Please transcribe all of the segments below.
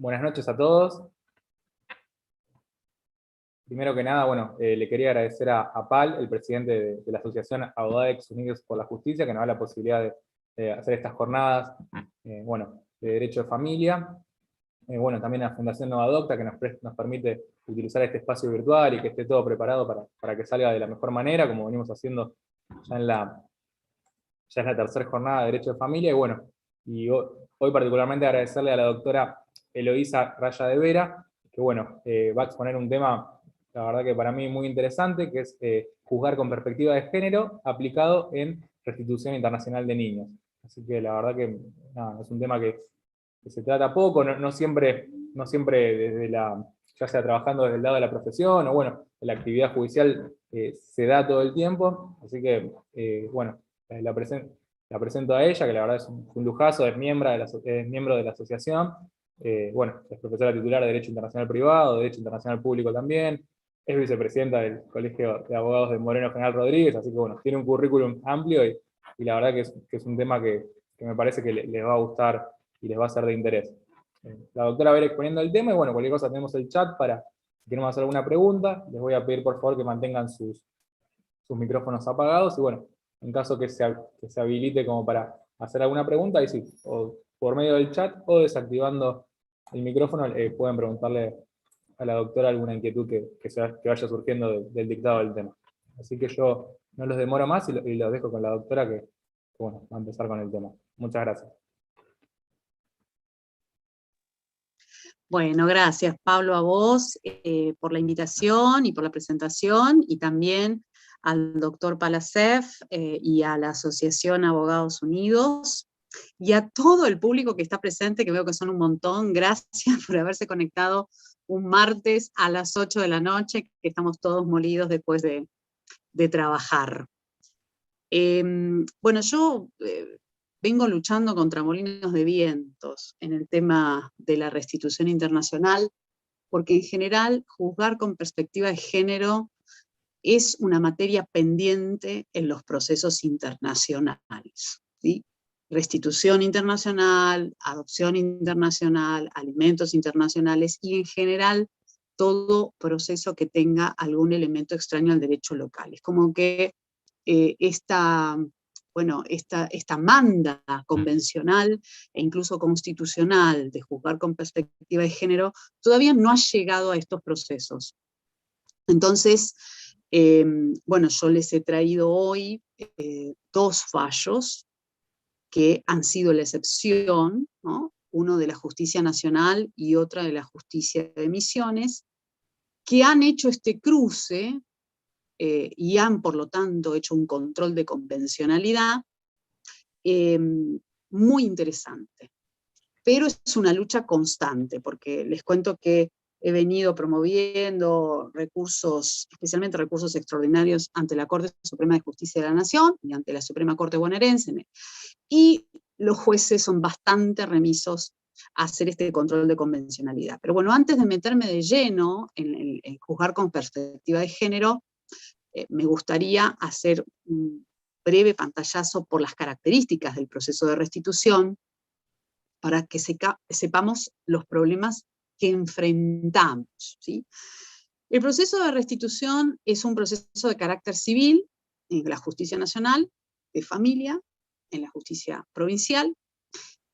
Buenas noches a todos. Primero que nada, bueno, le quería agradecer a Pal, el presidente de la Asociación Abogados Unidos por la Justicia, que nos da la posibilidad de hacer estas jornadas, bueno, de derecho de familia. Bueno, también a la Fundación Nova Docta, que nos permite utilizar este espacio virtual y que esté todo preparado para que salga de la mejor manera, como venimos haciendo ya ya es la tercera jornada de derecho de familia. Y bueno, hoy particularmente agradecerle a la doctora Eloísa Raya de Vera, que bueno, va a exponer un tema, la verdad que para mí muy interesante, que es juzgar con perspectiva de género aplicado en restitución internacional de niños. Así que la verdad que nada, es un tema que se trata poco, no siempre desde ya sea trabajando desde el lado de la profesión, o bueno, la actividad judicial se da todo el tiempo. Así que, bueno, la presento a ella, que la verdad es un lujazo, es miembro de la asociación. Bueno, es profesora titular de Derecho Internacional Privado, Derecho Internacional Público también, es vicepresidenta del Colegio de Abogados de Moreno General Rodríguez, así que bueno, tiene un currículum amplio y la verdad que es un tema que me parece que les va a gustar y les va a ser de interés. La doctora va a ir exponiendo el tema y bueno, cualquier cosa tenemos el chat para si queremos hacer alguna pregunta. Les voy a pedir por favor que mantengan sus micrófonos apagados y bueno, en caso que se habilite como para hacer alguna pregunta, ahí sí, o por medio del chat o desactivando el micrófono, pueden preguntarle a la doctora alguna inquietud que vaya surgiendo del dictado del tema. Así que yo no los demoro más y los dejo con la doctora que bueno, va a empezar con el tema. Muchas gracias. Bueno, gracias Pablo a vos por la invitación y por la presentación, y también al doctor Palacef y a la Asociación Abogados Unidos, y a todo el público que está presente, que veo que son un montón. Gracias por haberse conectado un martes a las 8 de la noche, que estamos todos molidos después de trabajar. Bueno, yo vengo luchando contra molinos de vientos en el tema de la restitución internacional, porque en general juzgar con perspectiva de género es una materia pendiente en los procesos internacionales, ¿sí? Restitución internacional, adopción internacional, alimentos internacionales y en general todo proceso que tenga algún elemento extraño al derecho local. Es como que esta manda convencional e incluso constitucional de juzgar con perspectiva de género todavía no ha llegado a estos procesos. Entonces, bueno, yo les he traído hoy dos fallos que han sido la excepción, ¿no? Uno de la Justicia Nacional y otra de la Justicia de Misiones, que han hecho este cruce y han, por lo tanto, hecho un control de convencionalidad muy interesante. Pero es una lucha constante, porque les cuento que he venido promoviendo recursos, especialmente recursos extraordinarios, ante la Corte Suprema de Justicia de la Nación y ante la Suprema Corte Bonaerense, y los jueces son bastante remisos a hacer este control de convencionalidad. Pero bueno, antes de meterme de lleno en juzgar con perspectiva de género, me gustaría hacer un breve pantallazo por las características del proceso de restitución, para que sepamos los problemas que enfrentamos, ¿sí? El proceso de restitución es un proceso de carácter civil en la justicia nacional, de familia, en la justicia provincial,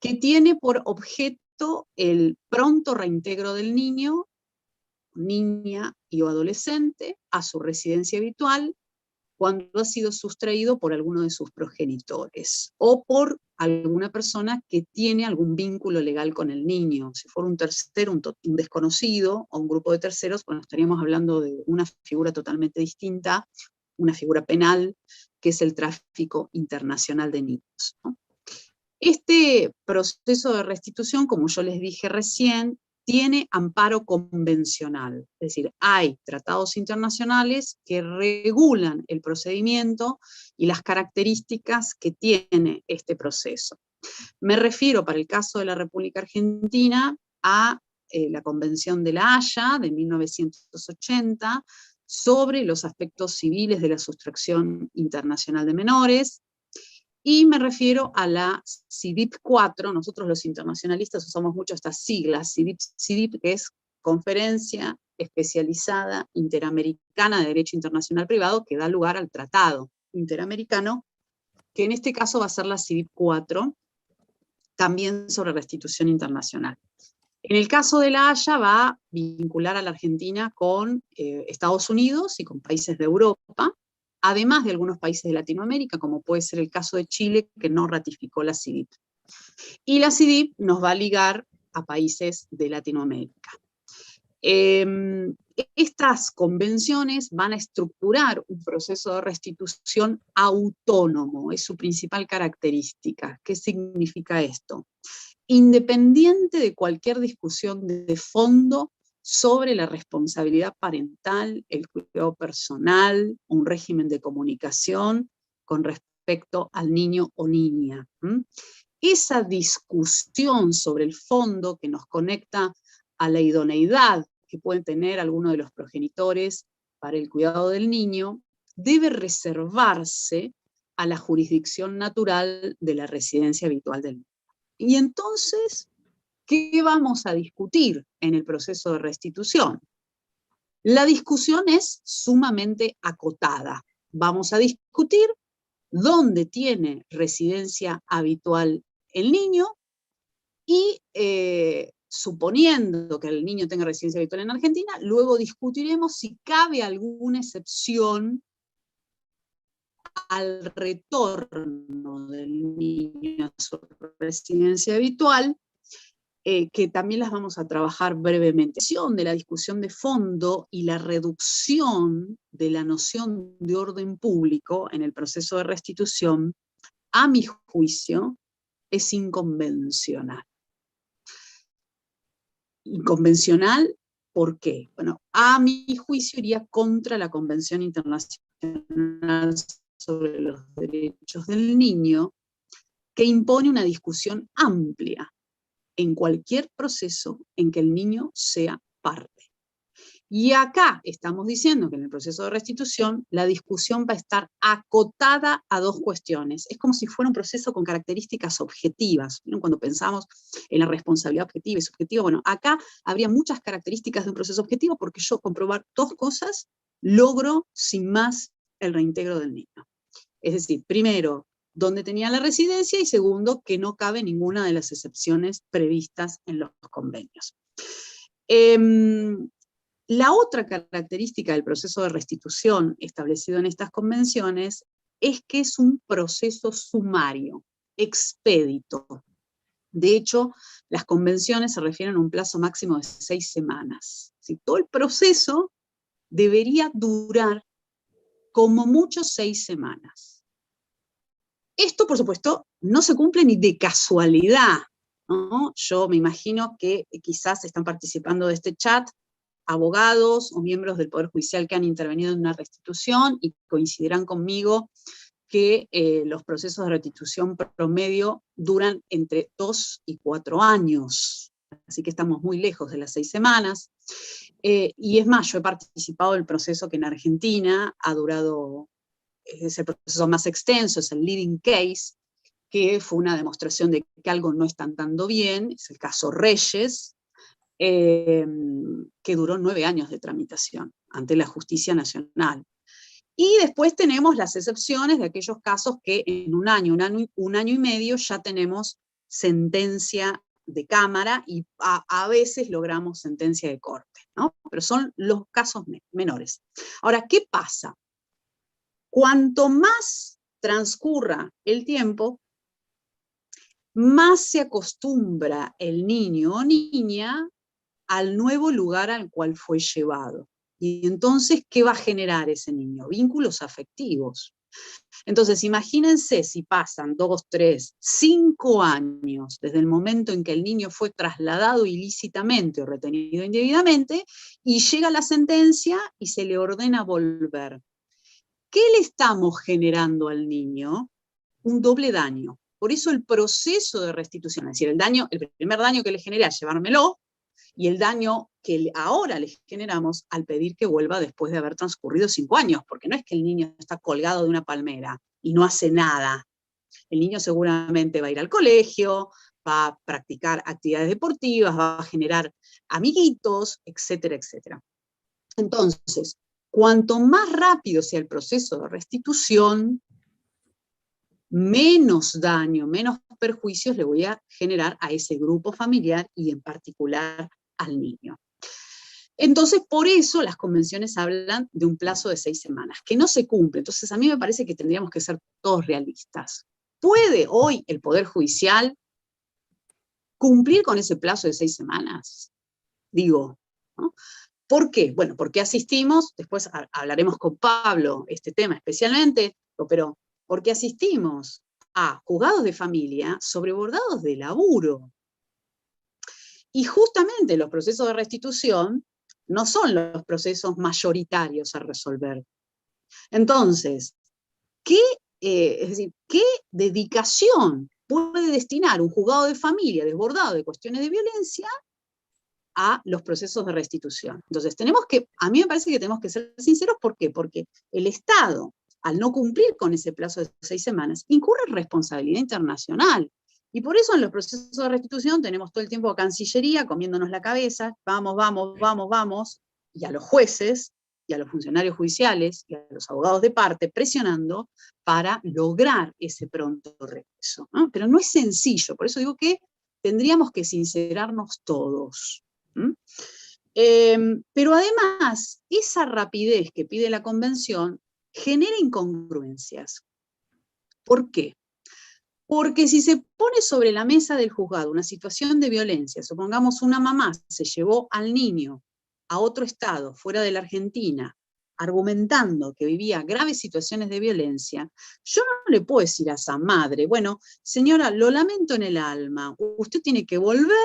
que tiene por objeto el pronto reintegro del niño, niña y o adolescente a su residencia habitual cuando ha sido sustraído por alguno de sus progenitores o por alguna persona que tiene algún vínculo legal con el niño. Si fuera un tercero, un desconocido o un grupo de terceros, bueno, estaríamos hablando de una figura totalmente distinta, una figura penal, que es el tráfico internacional de niños, ¿no? Este proceso de restitución, como yo les dije recién, tiene amparo convencional, es decir, hay tratados internacionales que regulan el procedimiento y las características que tiene este proceso. Me refiero, para el caso de la República Argentina, a la Convención de la Haya de 1980 sobre los aspectos civiles de la sustracción internacional de menores, Y me refiero a la CIDIP-4, nosotros los internacionalistas usamos mucho estas siglas, CIDIP, que es Conferencia Especializada Interamericana de Derecho Internacional Privado, que da lugar al Tratado Interamericano, que en este caso va a ser la CIDIP-4, también sobre restitución internacional. En el caso de La Haya va a vincular a la Argentina con Estados Unidos y con países de Europa, además de algunos países de Latinoamérica, como puede ser el caso de Chile, que no ratificó la CIDIP. Y la CIDIP nos va a ligar a países de Latinoamérica. Estas convenciones van a estructurar un proceso de restitución autónomo, es su principal característica. ¿Qué significa esto? Independiente de cualquier discusión de fondo sobre la responsabilidad parental, el cuidado personal, un régimen de comunicación con respecto al niño o niña. Esa discusión sobre el fondo que nos conecta a la idoneidad que pueden tener algunos de los progenitores para el cuidado del niño, debe reservarse a la jurisdicción natural de la residencia habitual del niño. Y entonces, ¿qué vamos a discutir en el proceso de restitución? La discusión es sumamente acotada. Vamos a discutir dónde tiene residencia habitual el niño y suponiendo que el niño tenga residencia habitual en Argentina, luego discutiremos si cabe alguna excepción al retorno del niño a su residencia habitual, que también las vamos a trabajar brevemente. De la discusión de fondo y la reducción de la noción de orden público en el proceso de restitución, a mi juicio, es inconvencional. Inconvencional, ¿por qué? Bueno, a mi juicio iría contra la Convención Internacional sobre los Derechos del Niño, que impone una discusión amplia en cualquier proceso en que el niño sea parte. Y acá estamos diciendo que en el proceso de restitución la discusión va a estar acotada a dos cuestiones. Es como si fuera un proceso con características objetivas. ¿No? Cuando pensamos en la responsabilidad objetiva y subjetiva, bueno, acá habría muchas características de un proceso objetivo porque yo comprobar dos cosas logro sin más el reintegro del niño. Es decir, primero, dónde tenía la residencia y segundo, que no cabe ninguna de las excepciones previstas en los convenios. La otra característica del proceso de restitución establecido en estas convenciones es que es un proceso sumario, expedito. De hecho, las convenciones se refieren a un plazo máximo de 6 semanas. ¿Sí? Todo el proceso debería durar como mucho 6 semanas. Esto, por supuesto, no se cumple ni de casualidad, ¿no? Yo me imagino que quizás están participando de este chat abogados o miembros del Poder Judicial que han intervenido en una restitución y coincidirán conmigo que los procesos de restitución promedio duran entre 2 y 4 años. Así que estamos muy lejos de las 6 semanas. Y es más, yo he participado del proceso que en Argentina ha durado, es el proceso más extenso, es el leading case, que fue una demostración de que algo no está andando bien, es el caso Reyes, que duró 9 años de tramitación ante la Justicia Nacional. Y después tenemos las excepciones de aquellos casos que en un año y medio ya tenemos sentencia de Cámara y a veces logramos sentencia de Corte, ¿no? Pero son los casos menores. Ahora, ¿qué pasa? Cuanto más transcurra el tiempo, más se acostumbra el niño o niña al nuevo lugar al cual fue llevado. Y entonces, ¿qué va a generar ese niño? Vínculos afectivos. Entonces, imagínense si pasan 2, 3, 5 años desde el momento en que el niño fue trasladado ilícitamente o retenido indebidamente, y llega la sentencia y se le ordena volver. ¿Qué le estamos generando al niño? Un doble daño. Por eso el proceso de restitución, es decir, el primer daño que le genera es llevármelo, y el daño que ahora le generamos al pedir que vuelva después de haber transcurrido 5 años, porque no es que el niño está colgado de una palmera y no hace nada, El niño seguramente va a ir al colegio, va a practicar actividades deportivas, va a generar amiguitos, etcétera, etcétera. Entonces, cuanto más rápido sea el proceso de restitución, menos daño, menos perjuicios le voy a generar a ese grupo familiar y en particular al niño. Entonces, por eso las convenciones hablan de un plazo de 6 semanas, que no se cumple. Entonces, a mí me parece que tendríamos que ser todos realistas. ¿Puede hoy el Poder Judicial cumplir con ese plazo de 6 semanas? Digo, ¿no? ¿Por qué? Bueno, porque asistimos, después hablaremos con Pablo este tema especialmente, pero porque asistimos a juzgados de familia sobrebordados de laburo. Y justamente los procesos de restitución no son los procesos mayoritarios a resolver. Entonces, es decir, ¿qué dedicación puede destinar un juzgado de familia desbordado de cuestiones de violencia a los procesos de restitución? Entonces, a mí me parece que tenemos que ser sinceros. ¿Por qué? Porque el Estado, al no cumplir con ese plazo de 6 semanas, incurre en responsabilidad internacional. Y por eso en los procesos de restitución tenemos todo el tiempo a Cancillería comiéndonos la cabeza, vamos, vamos, vamos, vamos, y a los jueces, y a los funcionarios judiciales, y a los abogados de parte, presionando para lograr ese pronto regreso, ¿no? Pero no es sencillo, por eso digo que tendríamos que sincerarnos todos. Pero además, esa rapidez que pide la Convención genera incongruencias. ¿Por qué? Porque si se pone sobre la mesa del juzgado una situación de violencia, supongamos una mamá se llevó al niño a otro estado, fuera de la Argentina, argumentando que vivía graves situaciones de violencia, yo no le puedo decir a esa madre, bueno, señora, lo lamento en el alma, usted tiene que volver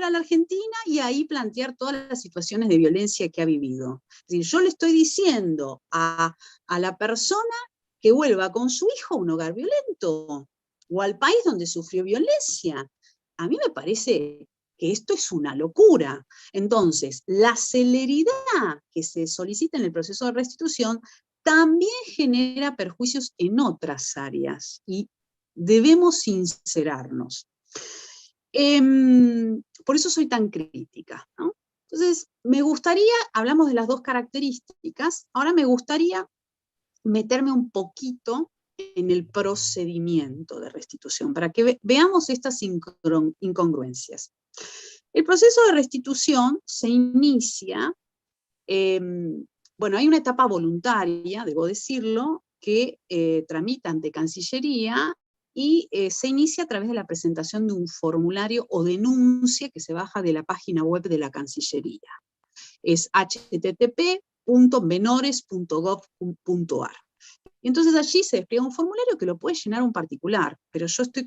a la Argentina y ahí plantear todas las situaciones de violencia que ha vivido. Es decir, yo le estoy diciendo a la persona que vuelva con su hijo a un hogar violento o al país donde sufrió violencia. A mí me parece que esto es una locura. Entonces, la celeridad que se solicita en el proceso de restitución también genera perjuicios en otras áreas y debemos sincerarnos. Por eso soy tan crítica, ¿no? Entonces, me gustaría, hablamos de las dos características, ahora me gustaría meterme un poquito en el procedimiento de restitución, para que veamos estas incongruencias. El proceso de restitución se inicia, bueno, hay una etapa voluntaria, debo decirlo, que tramita ante Cancillería y se inicia a través de la presentación de un formulario o denuncia que se baja de la página web de la Cancillería. Es http://menores.gov.ar. Entonces allí se despliega un formulario que lo puede llenar un particular, pero yo estoy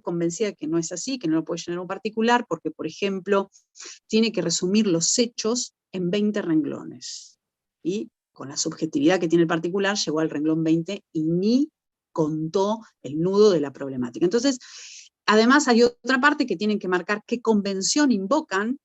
convencida de que no es así, que no lo puede llenar un particular, porque, por ejemplo, tiene que resumir los hechos en 20 renglones. Y con la subjetividad que tiene el particular, llegó al renglón 20 y ni contó el nudo de la problemática. Entonces, además hay otra parte que tienen que marcar qué convención invocan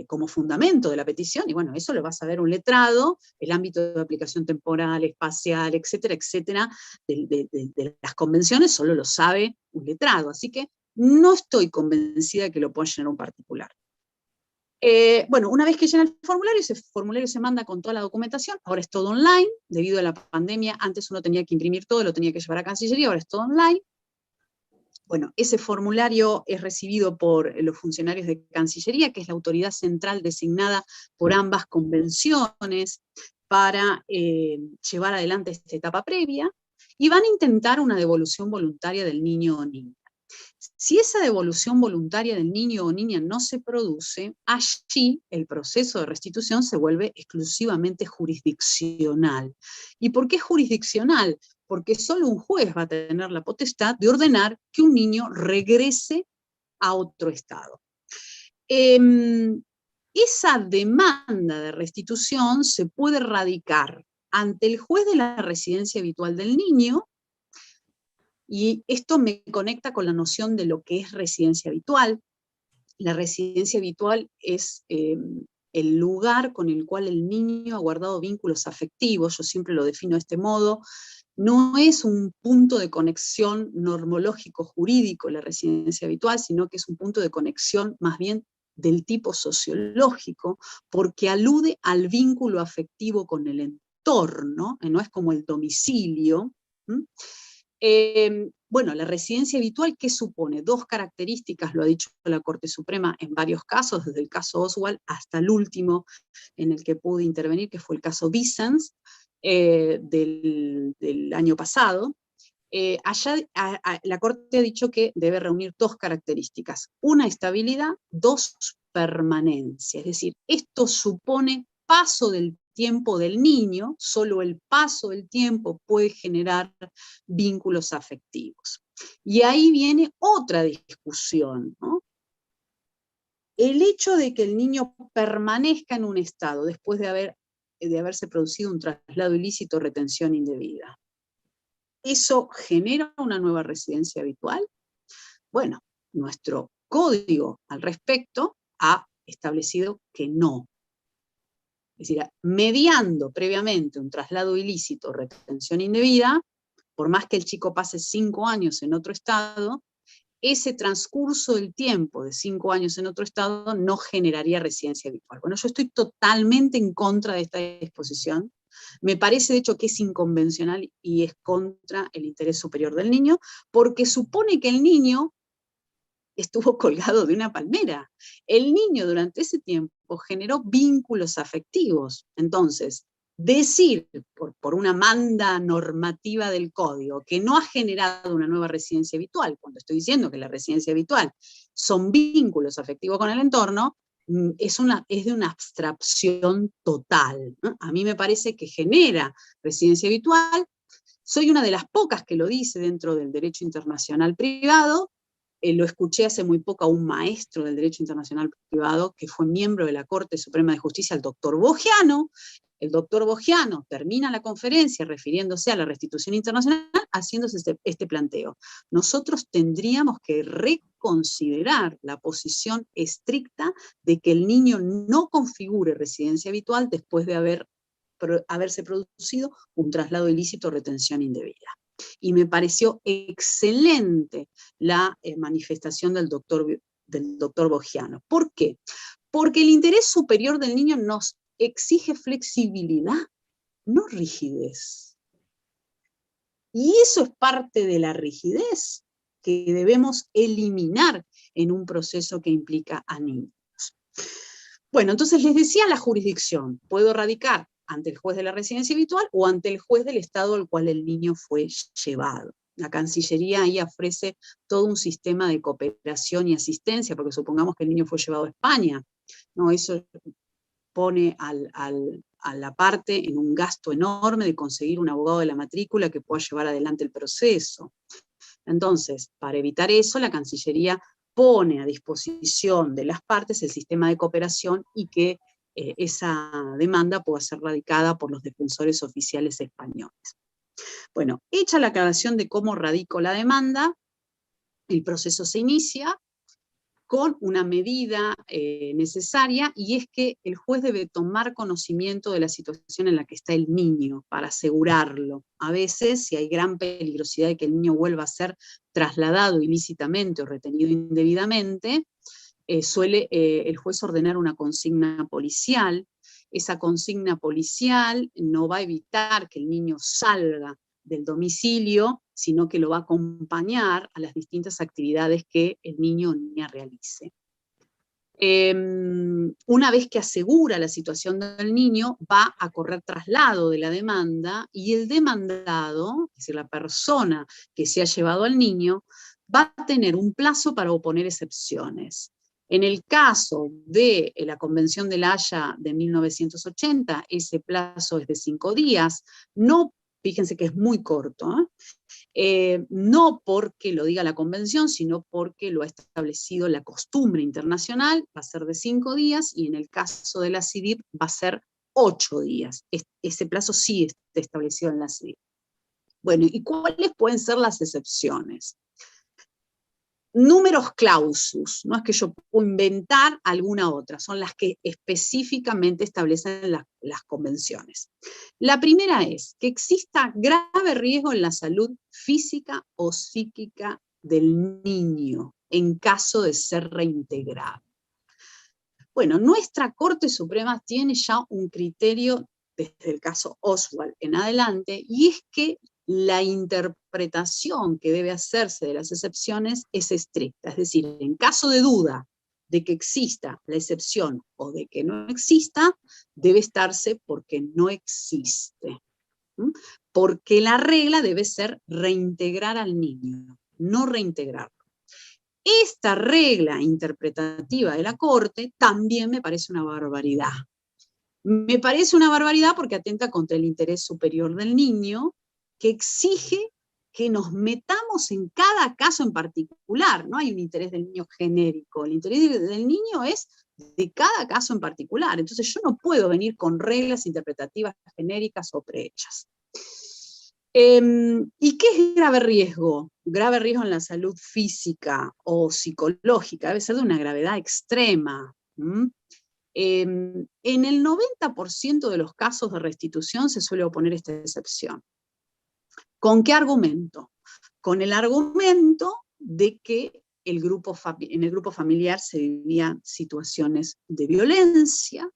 como fundamento de la petición, y bueno, eso lo va a saber un letrado, el ámbito de aplicación temporal, espacial, etcétera, etcétera, de las convenciones solo lo sabe un letrado, así que no estoy convencida de que lo pueda llenar un particular. Bueno, una vez que llena el formulario, ese formulario se manda con toda la documentación, ahora es todo online, debido a la pandemia, antes uno tenía que imprimir todo, lo tenía que llevar a Cancillería, ahora es todo online. Bueno, ese formulario es recibido por los funcionarios de Cancillería, que es la autoridad central designada por ambas convenciones para llevar adelante esta etapa previa, y van a intentar una devolución voluntaria del niño o niña. Si esa devolución voluntaria del niño o niña no se produce, allí el proceso de restitución se vuelve exclusivamente jurisdiccional. ¿Y por qué jurisdiccional? Porque solo un juez va a tener la potestad de ordenar que un niño regrese a otro estado. Esa demanda de restitución se puede radicar ante el juez de la residencia habitual del niño, y esto me conecta con la noción de lo que es residencia habitual. La residencia habitual es el lugar con el cual el niño ha guardado vínculos afectivos, yo siempre lo defino de este modo, No es un punto de conexión normológico jurídico la residencia habitual, sino que es un punto de conexión más bien del tipo sociológico, porque alude al vínculo afectivo con el entorno, no es como el domicilio. Bueno, la residencia habitual, ¿qué supone? Dos características, lo ha dicho la Corte Suprema en varios casos, desde el caso Oswald hasta el último en el que pude intervenir, que fue el caso Vicens, del año pasado. La Corte ha dicho que debe reunir dos características: una, estabilidad; dos, permanencia. Es decir, esto supone paso del tiempo del niño, solo el paso del tiempo puede generar vínculos afectivos. Y ahí viene otra discusión, ¿no? El hecho de que el niño permanezca en un estado después de haberse producido un traslado ilícito o retención indebida, ¿eso genera una nueva residencia habitual? Bueno, nuestro código al respecto ha establecido que no. Es decir, mediando previamente un traslado ilícito o retención indebida, por más que el chico pase 5 años en otro estado, ese transcurso del tiempo de 5 años en otro estado no generaría residencia habitual. Bueno, yo estoy totalmente en contra de esta disposición. Me parece, de hecho, que es inconvencional y es contra el interés superior del niño, porque supone que el niño estuvo colgado de una palmera. El niño durante ese tiempo generó vínculos afectivos. Entonces, decir por una manda normativa del código que no ha generado una nueva residencia habitual, cuando estoy diciendo que la residencia habitual son vínculos afectivos con el entorno, es de una abstracción total, ¿no? A mí me parece que genera residencia habitual. Soy una de las pocas que lo dice dentro del derecho internacional privado. Lo escuché hace muy poco a un maestro del derecho internacional privado que fue miembro de la Corte Suprema de Justicia, el doctor Bogiano. El doctor Bogiano termina la conferencia refiriéndose a la restitución internacional, haciéndose este planteo. Nosotros tendríamos que reconsiderar la posición estricta de que el niño no configure residencia habitual después de haberse producido un traslado ilícito o retención indebida. Y me pareció excelente la manifestación del doctor Bogiano. ¿Por qué? Porque el interés superior del niño nos exige flexibilidad, no rigidez. Y eso es parte de la rigidez que debemos eliminar en un proceso que implica a niños. Bueno, entonces les decía la jurisdicción. Puedo radicar ante el juez de la residencia habitual o ante el juez del estado al cual el niño fue llevado. La Cancillería ahí ofrece todo un sistema de cooperación y asistencia, porque supongamos que el niño fue llevado a España, ¿no? Eso pone a la parte en un gasto enorme de conseguir un abogado de la matrícula que pueda llevar adelante el proceso. Entonces, para evitar eso, la Cancillería pone a disposición de las partes el sistema de cooperación y que esa demanda pueda ser radicada por los defensores oficiales españoles. Bueno, hecha la aclaración de cómo radico la demanda, el proceso se inicia con una medida necesaria, y es que el juez debe tomar conocimiento de la situación en la que está el niño para asegurarlo. A veces, si hay gran peligrosidad de que el niño vuelva a ser trasladado ilícitamente o retenido indebidamente, suele el juez ordenar una consigna policial. Esa consigna policial no va a evitar que el niño salga del domicilio, sino que lo va a acompañar a las distintas actividades que el niño o niña realice. Una vez que asegura la situación del niño, va a correr traslado de la demanda, y el demandado, es decir, la persona que se ha llevado al niño, va a tener un plazo para oponer excepciones. En el caso de la Convención de La Haya de 1980, ese plazo es de 5 días, no, fíjense que es muy corto, no porque lo diga la Convención, sino porque lo ha establecido la costumbre internacional. Va a ser de 5 días, y en el caso de la CIDIP va a ser 8 días. Ese plazo sí está establecido en la CIDIP. Bueno, ¿y cuáles pueden ser las excepciones? Números clausus, no es que yo puedo inventar alguna otra, son las que específicamente establecen las convenciones. La primera es que exista grave riesgo en la salud física o psíquica del niño en caso de ser reintegrado. Bueno, nuestra Corte Suprema tiene ya un criterio desde el caso Oswald en adelante, y es que la interpretación que debe hacerse de las excepciones es estricta. Es decir, en caso de duda de que exista la excepción o de que no exista, debe estarse porque no existe. Porque la regla debe ser reintegrar al niño, no reintegrarlo. Esta regla interpretativa de la Corte también me parece una barbaridad. Me parece una barbaridad porque atenta contra el interés superior del niño, que exige que nos metamos en cada caso en particular. No hay un interés del niño genérico, el interés del niño es de cada caso en particular. Entonces yo no puedo venir con reglas interpretativas genéricas o prehechas. ¿Y qué es grave riesgo? Grave riesgo en la salud física o psicológica debe ser de una gravedad extrema. En el 90% de los casos de restitución se suele oponer esta excepción. ¿Con qué argumento? Con el argumento de que en el grupo familiar se vivían situaciones de violencia,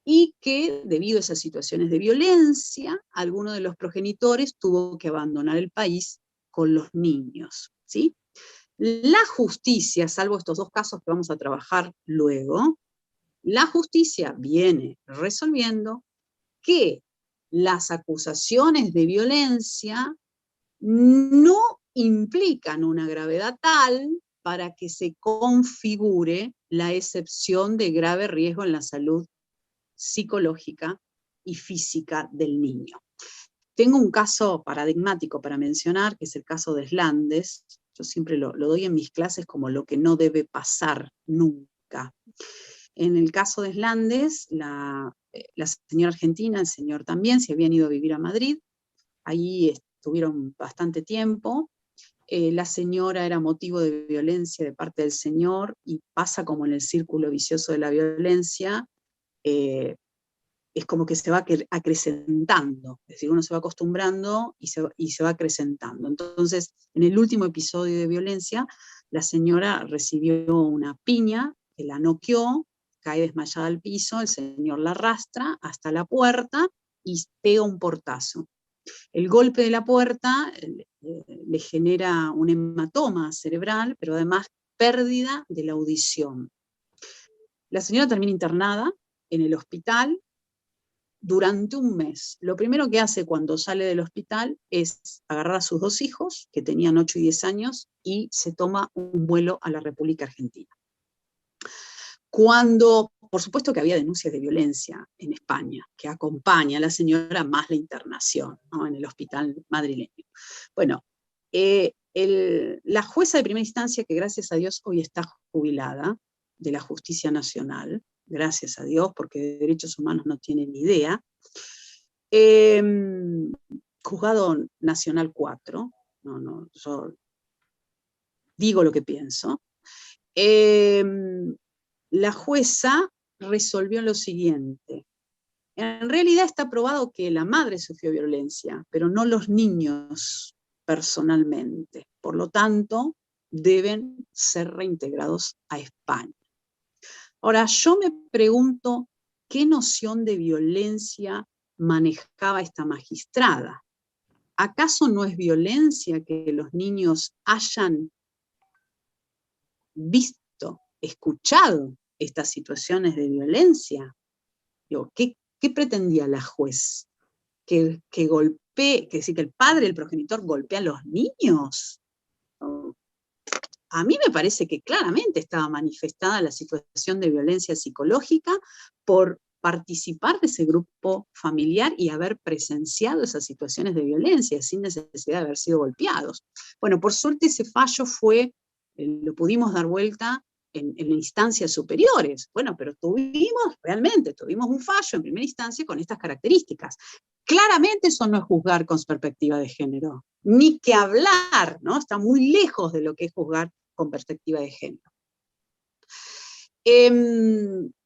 y que debido a esas situaciones de violencia, alguno de los progenitores tuvo que abandonar el país con los niños, ¿sí? La justicia, salvo estos dos casos que vamos a trabajar luego, la justicia viene resolviendo que las acusaciones de violencia no implican una gravedad tal para que se configure la excepción de grave riesgo en la salud psicológica y física del niño. Tengo un caso paradigmático para mencionar, que es el caso de Slandes. Yo siempre lo doy en mis clases como lo que no debe pasar nunca. En el caso de Slandes, la señora argentina, el señor también, se habían ido a vivir a Madrid. Allí estuvieron bastante tiempo. La señora era motivo de violencia de parte del señor, y pasa como en el círculo vicioso de la violencia, es como que se va acrecentando, es decir, uno se va acostumbrando y se va acrecentando. Entonces, en el último episodio de violencia, la señora recibió una piña que la noqueó, cae desmayada al piso, el señor la arrastra hasta la puerta y pega un portazo. El golpe de la puerta le genera un hematoma cerebral, pero además pérdida de la audición. La señora termina internada en el hospital durante un mes. Lo primero que hace cuando sale del hospital es agarrar a sus dos hijos, que tenían 8 y 10 años, y se toma un vuelo a la República Argentina. Cuando, por supuesto que había denuncias de violencia en España, que acompaña a la señora más la internación, ¿no?, en el hospital madrileño. Bueno, la jueza de primera instancia, que gracias a Dios hoy está jubilada de la Justicia Nacional, gracias a Dios, porque de derechos humanos no tiene ni idea, Juzgado Nacional 4, yo digo lo que pienso, la jueza resolvió lo siguiente. En realidad está probado que la madre sufrió violencia, pero no los niños personalmente. Por lo tanto, deben ser reintegrados a España. Ahora, yo me pregunto qué noción de violencia manejaba esta magistrada. ¿Acaso no es violencia que los niños hayan visto, escuchado estas situaciones de violencia? Digo, ¿qué pretendía la juez? ¿Que golpee, que decir que el padre, el progenitor, golpea a los niños? A mí me parece que claramente estaba manifestada la situación de violencia psicológica por participar de ese grupo familiar y haber presenciado esas situaciones de violencia sin necesidad de haber sido golpeados. Bueno, por suerte ese fallo lo pudimos dar vuelta en instancias superiores. Bueno, pero realmente tuvimos un fallo en primera instancia con estas características. Claramente eso no es juzgar con perspectiva de género, ni que hablar, ¿no? Está muy lejos de lo que es juzgar con perspectiva de género.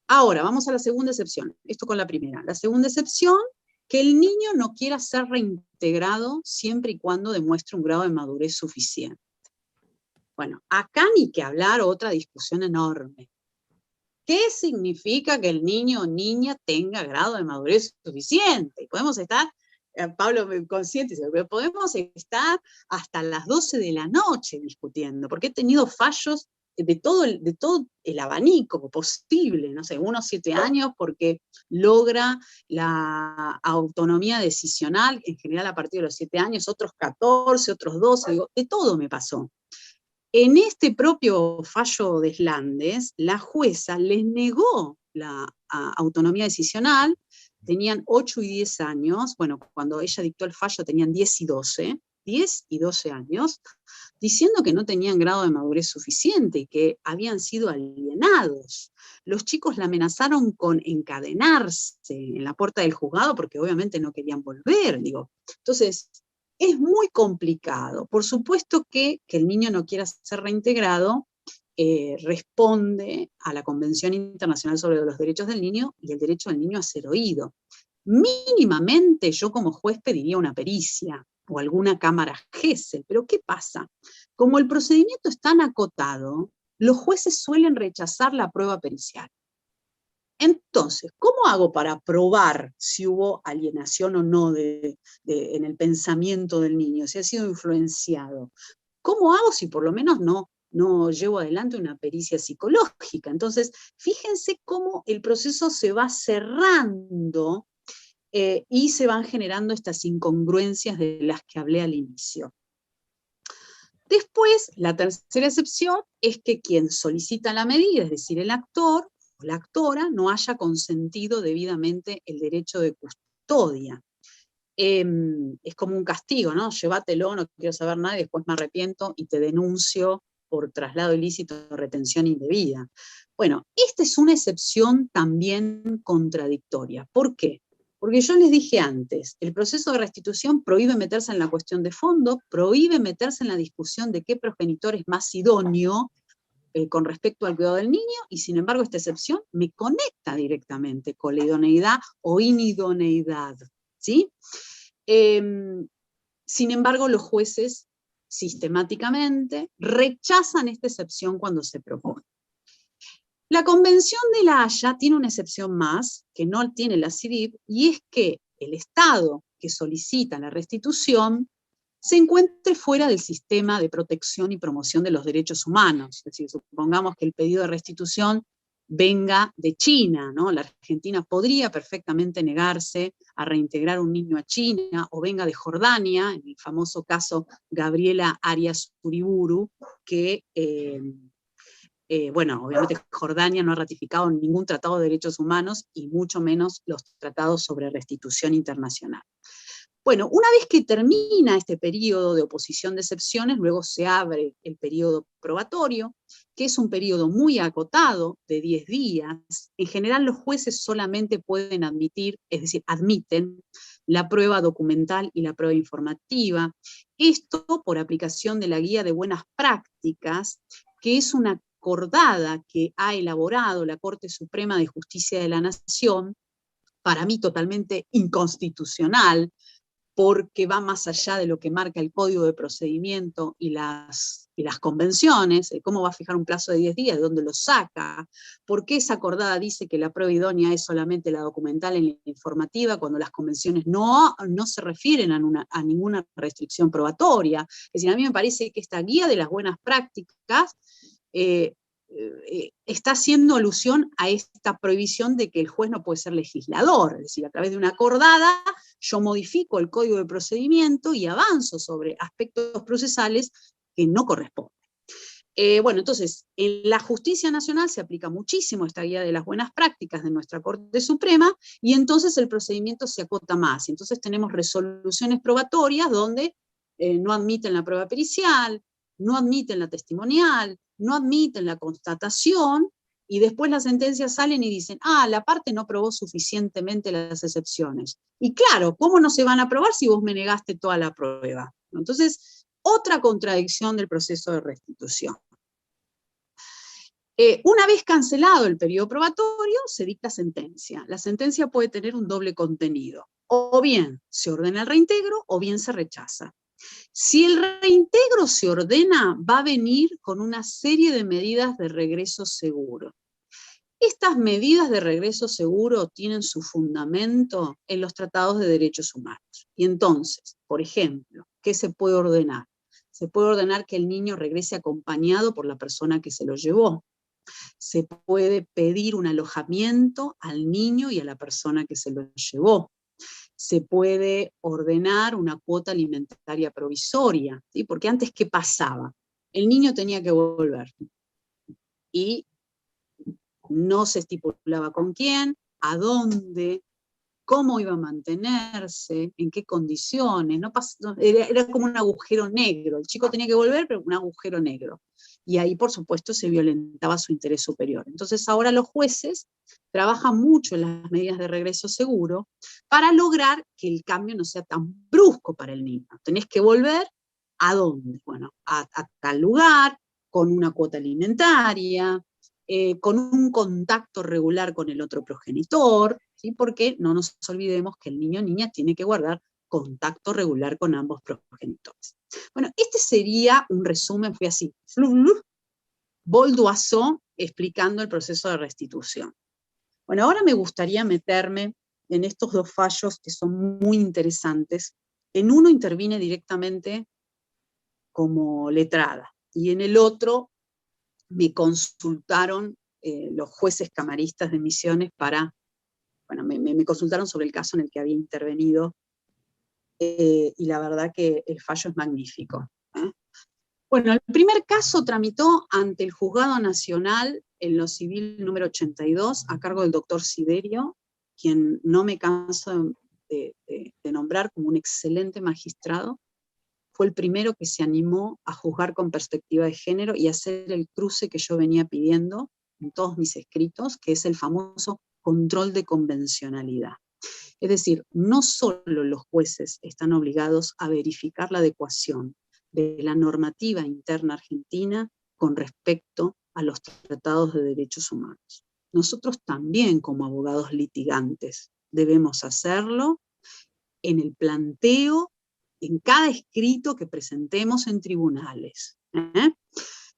Ahora, vamos a la segunda excepción, esto con la primera. La segunda excepción, que el niño no quiera ser reintegrado siempre y cuando demuestre un grado de madurez suficiente. Bueno, acá ni que hablar, otra discusión enorme. ¿Qué significa que el niño o niña tenga grado de madurez suficiente? Podemos estar, Pablo consciente, pero podemos estar hasta las 12 de la noche discutiendo, porque he tenido fallos de todo el abanico posible, no sé, unos 7 años porque logra la autonomía decisional, en general a partir de los 7 años, otros 14, otros 12, digo, de todo me pasó. En este propio fallo de Slandes, la jueza les negó la autonomía decisional, tenían 8 y 10 años, bueno, cuando ella dictó el fallo tenían 10 y 12 años, diciendo que no tenían grado de madurez suficiente y que habían sido alienados. Los chicos la amenazaron con encadenarse en la puerta del juzgado porque obviamente no querían volver, digo. Entonces, es muy complicado. Por supuesto que el niño no quiera ser reintegrado responde a la Convención Internacional sobre los Derechos del Niño y el derecho del niño a ser oído. Mínimamente yo como juez pediría una pericia o alguna cámara GESEL, pero ¿qué pasa? Como el procedimiento es tan acotado, los jueces suelen rechazar la prueba pericial. Entonces, ¿cómo hago para probar si hubo alienación o no en el pensamiento del niño, si ha sido influenciado? ¿Cómo hago si por lo menos no llevo adelante una pericia psicológica? Entonces, fíjense cómo el proceso se va cerrando y se van generando estas incongruencias de las que hablé al inicio. Después, la tercera excepción es que quien solicita la medida, es decir, el actor, o la actora no haya consentido debidamente el derecho de custodia. Es como un castigo, ¿no? Llévatelo, no quiero saber nada y después me arrepiento y te denuncio por traslado ilícito o retención indebida. Bueno, esta es una excepción también contradictoria. ¿Por qué? Porque yo les dije antes, el proceso de restitución prohíbe meterse en la cuestión de fondo, prohíbe meterse en la discusión de qué progenitor es más idóneo con respecto al cuidado del niño, y sin embargo esta excepción me conecta directamente con la idoneidad o inidoneidad, ¿sí? Sin embargo, los jueces sistemáticamente rechazan esta excepción cuando se propone. La Convención de La Haya tiene una excepción más, que no tiene la CIDIP, y es que el Estado que solicita la restitución se encuentre fuera del sistema de protección y promoción de los derechos humanos. Es decir, supongamos que el pedido de restitución venga de China, ¿no? La Argentina podría perfectamente negarse a reintegrar un niño a China, o venga de Jordania, en el famoso caso Gabriela Arias Uriburu, que, bueno, obviamente Jordania no ha ratificado ningún tratado de derechos humanos, y mucho menos los tratados sobre restitución internacional. Bueno, una vez que termina este periodo de oposición de excepciones, luego se abre el periodo probatorio, que es un periodo muy acotado, de 10 días. En general los jueces solamente pueden admitir, es decir, admiten la prueba documental y la prueba informativa. Esto por aplicación de la Guía de Buenas Prácticas, que es una acordada que ha elaborado la Corte Suprema de Justicia de la Nación, para mí totalmente inconstitucional, porque va más allá de lo que marca el Código de Procedimiento y las convenciones. ¿Cómo va a fijar un plazo de 10 días? ¿De dónde lo saca? ¿Por qué esa acordada dice que la prueba idónea es solamente la documental y la informativa, cuando las convenciones no se refieren a ninguna restricción probatoria? Es decir, a mí me parece que esta guía de las buenas prácticas está haciendo alusión a esta prohibición de que el juez no puede ser legislador. Es decir, a través de una acordada yo modifico el Código de Procedimiento y avanzo sobre aspectos procesales que no corresponden. Bueno, entonces, en la justicia nacional se aplica muchísimo esta guía de las buenas prácticas de nuestra Corte Suprema, y entonces el procedimiento se acota más. Entonces tenemos resoluciones probatorias donde no admiten la prueba pericial, no admiten la testimonial, no admiten la constatación, y después las sentencias salen y dicen, la parte no probó suficientemente las excepciones. Y claro, ¿cómo no se van a probar si vos me negaste toda la prueba? Entonces, otra contradicción del proceso de restitución. Una vez cancelado el periodo probatorio, se dicta sentencia. La sentencia puede tener un doble contenido. O bien se ordena el reintegro, o bien se rechaza. Si el reintegro se ordena, va a venir con una serie de medidas de regreso seguro. Estas medidas de regreso seguro tienen su fundamento en los tratados de derechos humanos. Y entonces, por ejemplo, ¿qué se puede ordenar? Se puede ordenar que el niño regrese acompañado por la persona que se lo llevó. Se puede pedir un alojamiento al niño y a la persona que se lo llevó. Se puede ordenar una cuota alimentaria provisoria, ¿sí? Porque antes, ¿qué pasaba? El niño tenía que volver y no se estipulaba con quién, a dónde, cómo iba a mantenerse, en qué condiciones. Era como un agujero negro. El chico tenía que volver, pero un agujero negro. Y ahí, por supuesto, se violentaba su interés superior. Entonces ahora los jueces trabajan mucho en las medidas de regreso seguro para lograr que el cambio no sea tan brusco para el niño. Tenés que volver, ¿a dónde? Bueno, a tal lugar, con una cuota alimentaria, con un contacto regular con el otro progenitor, ¿sí? Porque no nos olvidemos que el niño o niña tiene que guardar contacto regular con ambos progenitores. Bueno, este sería un resumen, fue así, Boldoisson explicando el proceso de restitución. Bueno, ahora me gustaría meterme en estos dos fallos que son muy interesantes. En uno intervine directamente como letrada, y en el otro me consultaron los jueces camaristas de Misiones me consultaron sobre el caso en el que había intervenido, y la verdad que el fallo es magnífico. Bueno, el primer caso tramitó ante el Juzgado Nacional en lo civil número 82, a cargo del doctor Siderio, quien no me canso de nombrar como un excelente magistrado. Fue el primero que se animó a juzgar con perspectiva de género y hacer el cruce que yo venía pidiendo en todos mis escritos, que es el famoso control de convencionalidad. Es decir, no solo los jueces están obligados a verificar la adecuación de la normativa interna argentina con respecto a los tratados de derechos humanos. Nosotros también, como abogados litigantes, debemos hacerlo en el planteo, en cada escrito que presentemos en tribunales.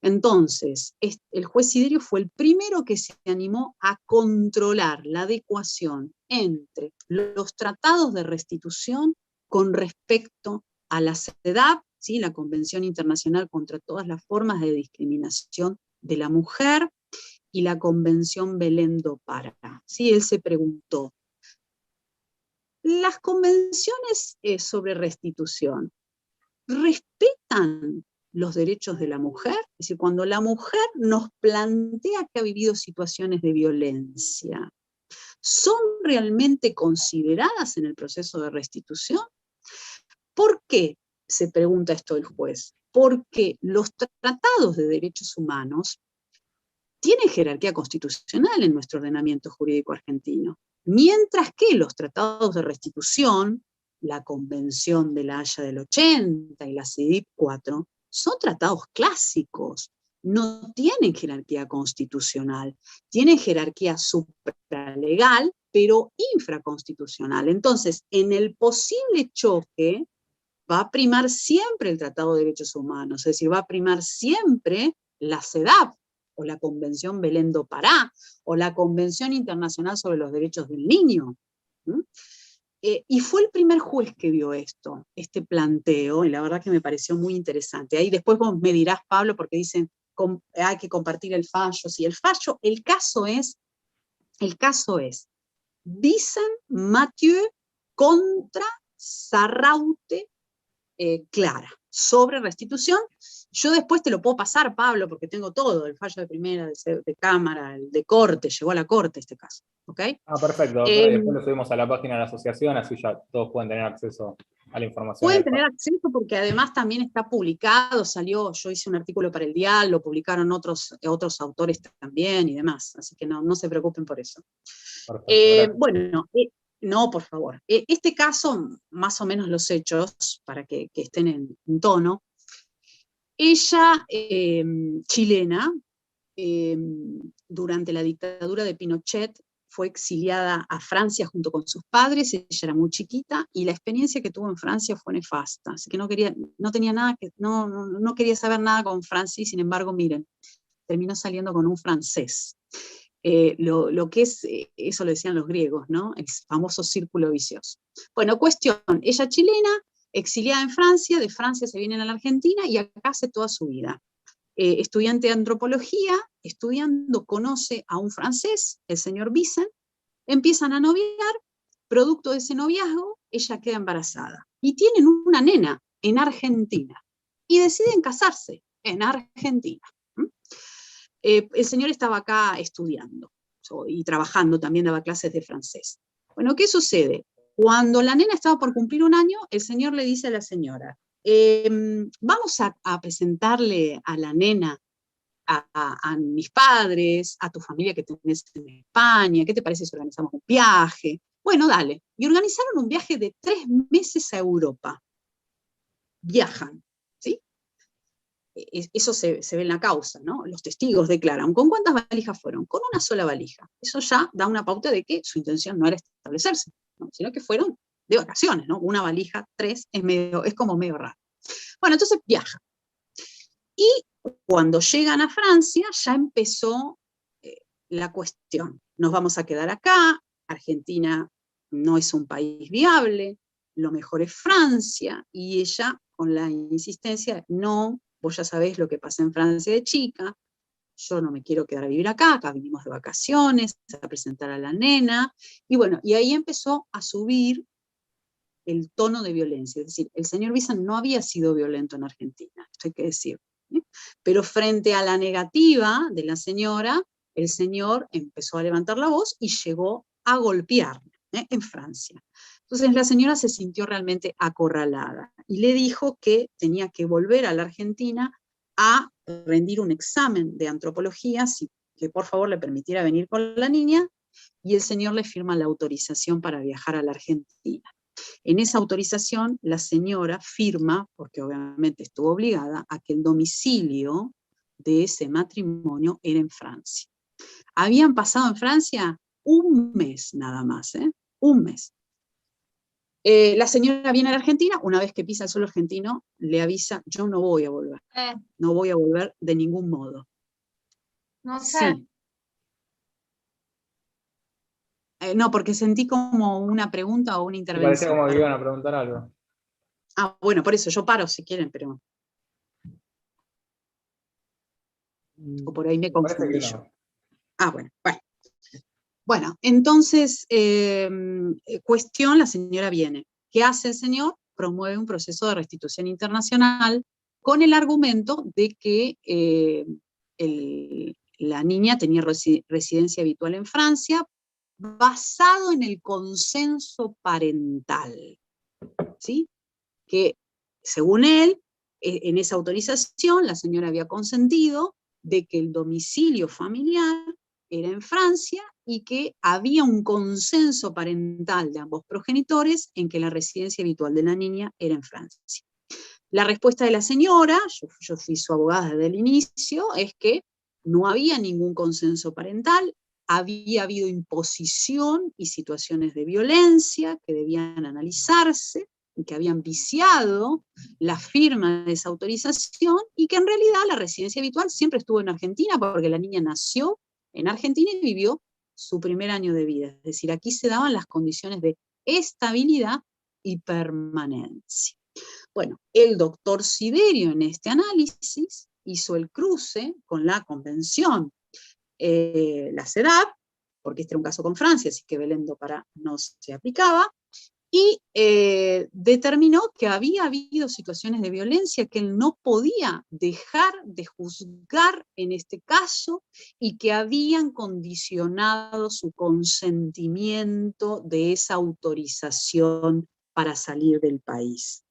Entonces, el juez Siderio fue el primero que se animó a controlar la adecuación entre los tratados de restitución con respecto a la CEDAW, ¿sí? La Convención Internacional contra todas las formas de discriminación de la mujer, y la Convención Belém do Pará. ¿Sí? Él se preguntó, ¿las convenciones sobre restitución respetan los derechos de la mujer? Es decir, cuando la mujer nos plantea que ha vivido situaciones de violencia, ¿son realmente consideradas en el proceso de restitución? ¿Por qué se pregunta esto el juez? Porque los tratados de derechos humanos tienen jerarquía constitucional en nuestro ordenamiento jurídico argentino, mientras que los tratados de restitución, la Convención de la Haya del 80 y la CIDIP 4, son tratados clásicos, no tienen jerarquía constitucional, tienen jerarquía supralegal, pero infraconstitucional. Entonces, en el posible choque, va a primar siempre el Tratado de Derechos Humanos, es decir, va a primar siempre la CEDAW, o la Convención Belém do Pará, o la Convención Internacional sobre los Derechos del Niño. Y fue el primer juez que vio esto, este planteo, y la verdad que me pareció muy interesante. Ahí después vos me dirás, Pablo, porque dicen, hay que compartir el fallo. Sí, el caso es Vicent Mathieu contra Sarraute Clara, sobre restitución. Yo después te lo puedo pasar, Pablo, porque tengo todo, el fallo de primera, de cámara, el de corte, llegó a la corte este caso. ¿Okay? Perfecto. Después lo subimos a la página de la asociación, así ya todos pueden tener acceso a la información. Pueden tener acceso porque además también está publicado, yo hice un artículo para el Dial, lo publicaron otros autores también y demás, así que no se preocupen por eso. Bueno, no, por favor. Este caso, más o menos los hechos, para que estén en tono. Ella, chilena, durante la dictadura de Pinochet, fue exiliada a Francia junto con sus padres, ella era muy chiquita, y la experiencia que tuvo en Francia fue nefasta, así que no tenía nada, no quería saber nada con Francia, y sin embargo, miren, terminó saliendo con un francés. Lo que es, eso lo decían los griegos, ¿no? El famoso círculo vicioso. Bueno, cuestión, ella chilena, exiliada en Francia, de Francia se viene a la Argentina y acá hace toda su vida. Estudiante de antropología, estudiando, conoce a un francés, el señor Vicent, empiezan a noviar, producto de ese noviazgo, ella queda embarazada. Y tienen una nena en Argentina. Y deciden casarse en Argentina. El señor estaba acá estudiando y trabajando, también daba clases de francés. Bueno, ¿qué sucede? Cuando la nena estaba por cumplir 1 año, el señor le dice a la señora, vamos a presentarle a la nena a mis padres, a tu familia que tenés en España, ¿qué te parece si organizamos un viaje? Bueno, dale. Y organizaron un viaje de 3 meses a Europa. Viajan, ¿sí? Eso se ve en la causa, ¿no? Los testigos declaran. ¿Con cuántas valijas fueron? Con una sola valija. Eso ya da una pauta de que su intención no era establecerse, ¿no? Sino que fueron de vacaciones, ¿no? Una valija, 3, es como medio raro. Bueno, entonces viajan. Y cuando llegan a Francia, ya empezó la cuestión. Nos vamos a quedar acá, Argentina no es un país viable, lo mejor es Francia, y ella, con la insistencia, no, vos ya sabés lo que pasa en Francia de chica, yo no me quiero quedar a vivir acá vinimos de vacaciones, a presentar a la nena, y bueno, y ahí empezó a subir el tono de violencia, es decir, el señor Vicent no había sido violento en Argentina, esto hay que decirlo, ¿sí? Pero frente a la negativa de la señora, el señor empezó a levantar la voz y llegó a golpear en Francia. Entonces la señora se sintió realmente acorralada y le dijo que tenía que volver a la Argentina a rendir un examen de antropología, que por favor le permitiera venir con la niña, y el señor le firma la autorización para viajar a la Argentina. En esa autorización, la señora firma, porque obviamente estuvo obligada, a que el domicilio de ese matrimonio era en Francia. Habían pasado en Francia 1 mes nada más, un mes. La señora viene a la Argentina, una vez que pisa el suelo argentino, le avisa, yo no voy a volver. No voy a volver de ningún modo. No sé. Sí. No, porque sentí como una pregunta o una Me intervención. parecía como que iban a preguntar algo. Ah, bueno, por eso yo paro si quieren, pero... O por ahí me confundí Parece que yo. Ah, bueno. Bueno, entonces, cuestión, la señora viene. ¿Qué hace el señor? Promueve un proceso de restitución internacional con el argumento de que la niña tenía residencia habitual en Francia basado en el consenso parental, ¿sí? Que, según él, en esa autorización, la señora había consentido de que el domicilio familiar era en Francia y que había un consenso parental de ambos progenitores en que la residencia habitual de la niña era en Francia. La respuesta de la señora, yo fui su abogada desde el inicio, es que no había ningún consenso parental, había habido imposición y situaciones de violencia que debían analizarse, y que habían viciado la firma de esa autorización, y que en realidad la residencia habitual siempre estuvo en Argentina, porque la niña nació en Argentina y vivió su primer año de vida. Es decir, aquí se daban las condiciones de estabilidad y permanencia. Bueno, el doctor Siderio en este análisis hizo el cruce con la convención, la CEDAW, porque este era un caso con Francia, así que Belén do Pará no se aplicaba, y determinó que había habido situaciones de violencia que él no podía dejar de juzgar en este caso y que habían condicionado su consentimiento de esa autorización para salir del país.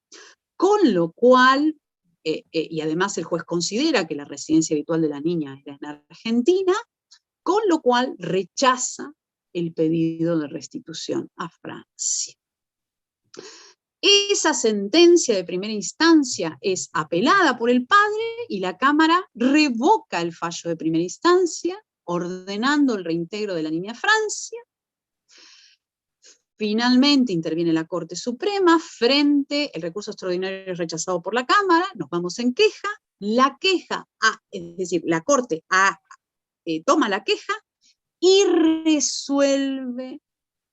Con lo cual, y además el juez considera que la residencia habitual de la niña era en Argentina, con lo cual rechaza el pedido de restitución a Francia. Esa sentencia de primera instancia es apelada por el padre y la Cámara revoca el fallo de primera instancia, ordenando el reintegro de la niña a Francia. Finalmente interviene la Corte Suprema frente, el recurso extraordinario es rechazado por la Cámara, nos vamos en queja, la queja, es decir, la Corte toma la queja y resuelve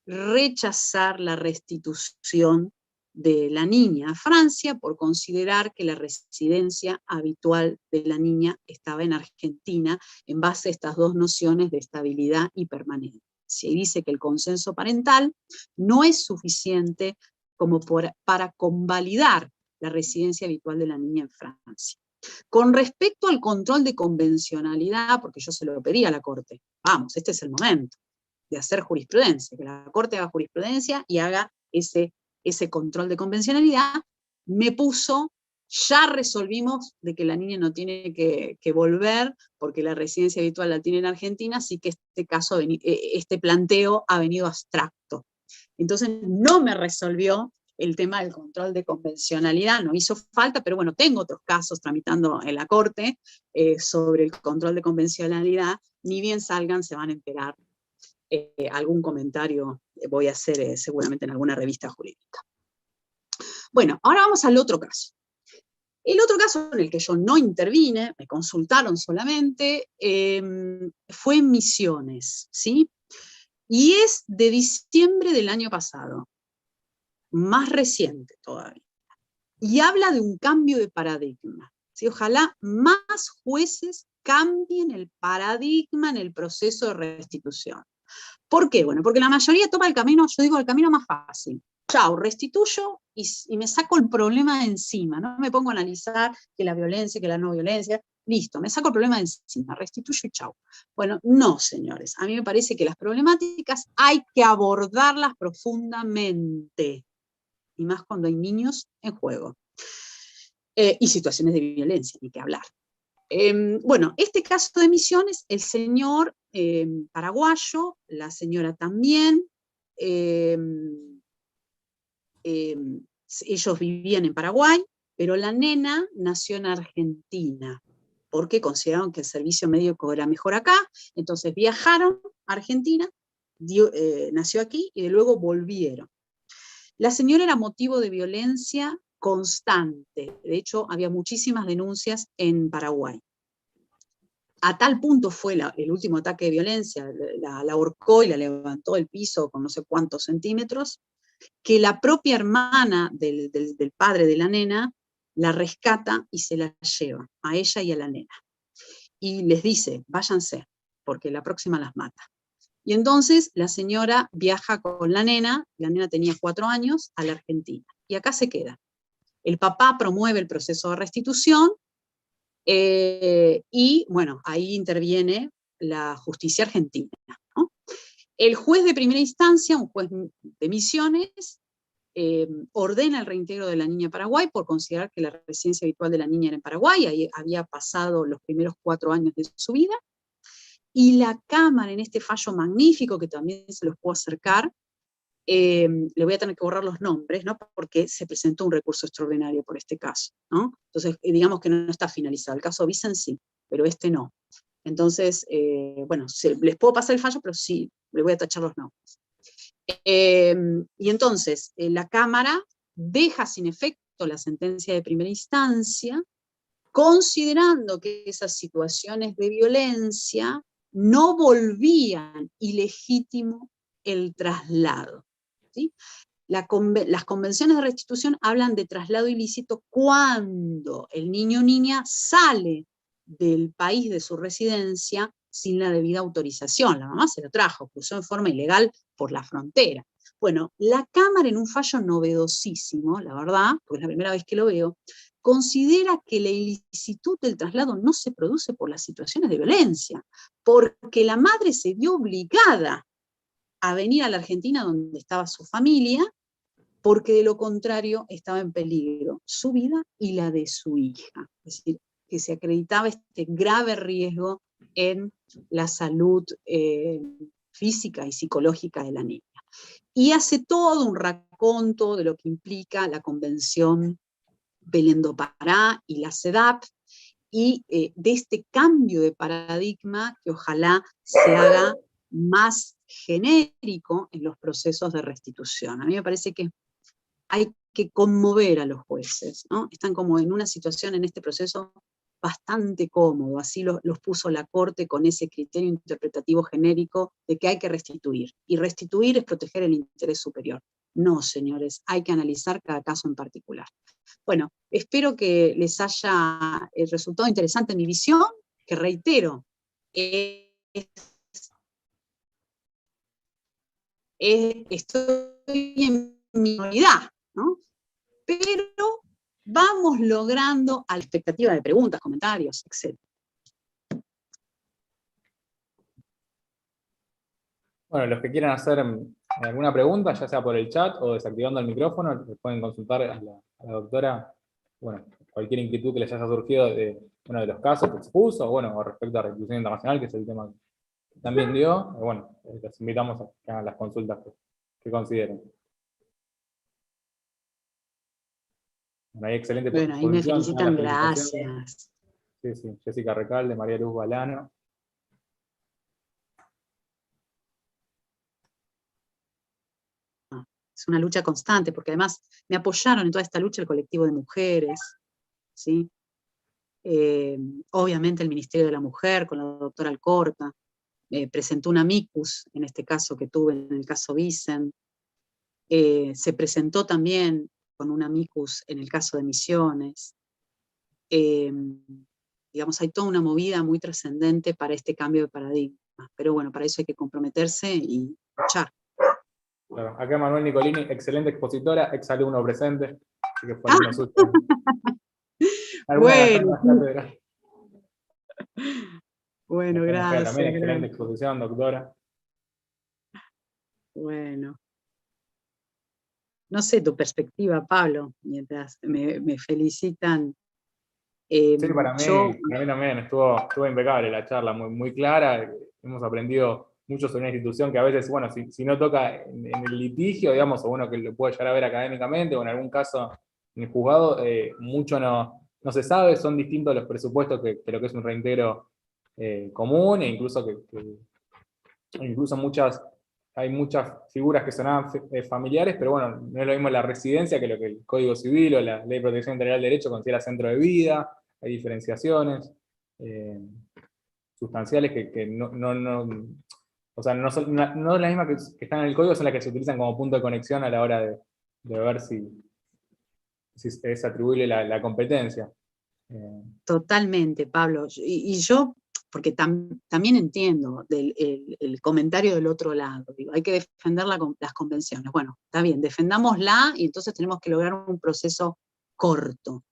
rechazar la restitución de la niña a Francia por considerar que la residencia habitual de la niña estaba en Argentina en base a estas dos nociones de estabilidad y permanencia. Y dice que el consenso parental no es suficiente como para convalidar la residencia habitual de la niña en Francia. Con respecto al control de convencionalidad, porque yo se lo pedí a la Corte, vamos, este es el momento de hacer jurisprudencia, que la Corte haga jurisprudencia y haga ese control de convencionalidad, me puso, ya resolvimos de que la niña no tiene que volver, porque la residencia habitual la tiene en Argentina, así que este planteo ha venido abstracto. Entonces no me resolvió el tema del control de convencionalidad, no hizo falta, pero bueno, tengo otros casos tramitando en la Corte sobre el control de convencionalidad, ni bien salgan se van a enterar. Algún comentario voy a hacer seguramente en alguna revista jurídica. Bueno, ahora vamos al otro caso. El otro caso en el que yo no intervine, me consultaron solamente, fue en Misiones, ¿sí? Y es de diciembre del año pasado, más reciente todavía. Y habla de un cambio de paradigma, ¿sí? Ojalá más jueces cambien el paradigma en el proceso de restitución. ¿Por qué? Bueno, porque la mayoría toma el camino, yo digo, el camino más fácil. Chao, restituyo y me saco el problema de encima. No me pongo a analizar que la violencia, que la no violencia. Listo, me saco el problema de encima, restituyo y chao. Bueno, no, señores. A mí me parece que las problemáticas hay que abordarlas profundamente. Y más cuando hay niños en juego. Y situaciones de violencia, ni que hablar. Bueno, este caso de Misiones, el señor paraguayo, la señora también, ellos vivían en Paraguay, pero la nena nació en Argentina, porque consideraron que el servicio médico era mejor acá, entonces viajaron a Argentina, nació aquí y luego volvieron. La señora era motivo de violencia constante, de hecho había muchísimas denuncias en Paraguay. A tal punto fue el último ataque de violencia, la ahorcó y la levantó del piso con no sé cuántos centímetros, que la propia hermana del padre de la nena la rescata y se la lleva, a ella y a la nena. Y les dice, váyanse, porque la próxima las mata. Y entonces la señora viaja con la nena tenía 4 años, a la Argentina. Y acá se queda. El papá promueve el proceso de restitución, y bueno, ahí interviene la justicia argentina, ¿no? El juez de primera instancia, un juez de Misiones, ordena el reintegro de la niña a Paraguay por considerar que la residencia habitual de la niña era en Paraguay, ahí había pasado los primeros 4 años de su vida, y la Cámara en este fallo magnífico, que también se los puedo acercar, le voy a tener que borrar los nombres, ¿no? Porque se presentó un recurso extraordinario por este caso, ¿no? Entonces, digamos que no está finalizado. El caso Vicen sí, pero este no. Entonces, bueno, les puedo pasar el fallo, pero sí, le voy a tachar los nombres. Y entonces, la Cámara deja sin efecto la sentencia de primera instancia, considerando que esas situaciones de violencia no volvían ilegítimo el traslado. ¿Sí? Las convenciones de restitución hablan de traslado ilícito cuando el niño o niña sale del país de su residencia sin la debida autorización. La mamá se lo trajo, cruzó en forma ilegal por la frontera. Bueno, la Cámara en un fallo novedosísimo, la verdad, porque es la primera vez que lo veo, considera que la ilicitud del traslado no se produce por las situaciones de violencia, porque la madre se vio obligada a venir a la Argentina donde estaba su familia, porque de lo contrario estaba en peligro su vida y la de su hija. Es decir, que se acreditaba este grave riesgo en la salud física y psicológica de la niña. Y hace todo un raconto de lo que implica la Convención Belén do Pará y la CEDAW, y de este cambio de paradigma que ojalá se haga más genérico en los procesos de restitución. A mí me parece que hay que conmover a los jueces, ¿no? Están como en una situación en este proceso bastante cómodo, así los puso la Corte con ese criterio interpretativo genérico de que hay que restituir, y restituir es proteger el interés superior. No, señores, hay que analizar cada caso en particular. Bueno, espero que les haya resultado interesante mi visión, que reitero, estoy en minoridad, ¿no? Pero vamos logrando a la expectativa de preguntas, comentarios, etc. Bueno, los que quieran hacer alguna pregunta, ya sea por el chat o desactivando el micrófono, pueden consultar a la doctora, bueno, cualquier inquietud que les haya surgido de uno de los casos que expuso, o bueno, o respecto a la restitución internacional, que es el tema que también dio. Bueno, los invitamos a que hagan las consultas que consideren. Bueno, hay excelente Bueno, ahí me exposición, todas felicitan, las felicitaciones. gracias. Sí, sí, Jessica Recalde, María Luz Balano. Es una lucha constante, porque además me apoyaron en toda esta lucha el colectivo de mujeres, ¿sí? Obviamente el Ministerio de la Mujer, con la doctora Alcorta, presentó un amicus, en este caso que tuve en el caso Vicen, se presentó también con un amicus en el caso de Misiones. Digamos, hay toda una movida muy trascendente para este cambio de paradigma, pero bueno, para eso hay que comprometerse y luchar. Claro. Acá Manuel Nicolini, excelente expositora, exalumno presente, así que fue alumno suyo. Alguna de las Bueno, tantas cátedras. bueno, También gracias, excelente exposición, doctora. Bueno. No sé tu perspectiva, Pablo, mientras me felicitan. Sí, para mí Yo, también estuvo impecable la charla, muy, muy clara. Hemos aprendido mucho sobre una institución que a veces, bueno, si no toca en el litigio, digamos, o bueno, que lo puede llegar a ver académicamente, o en algún caso en el juzgado, mucho no se sabe, son distintos los presupuestos que lo que es un reintegro común, e incluso incluso hay muchas figuras que sonaban familiares, pero bueno, no es lo mismo la residencia que lo que el Código Civil o la Ley de Protección Integral del Derecho considera centro de vida. Hay diferenciaciones sustanciales que o sea, no es la misma que están en el código, son las que se utilizan como punto de conexión a la hora de ver si es atribuible la competencia. totalmente, Pablo. Y yo, porque también entiendo el comentario del otro lado. Digo, hay que defender las convenciones. Bueno, está bien, defendámosla y entonces tenemos que lograr un proceso corto.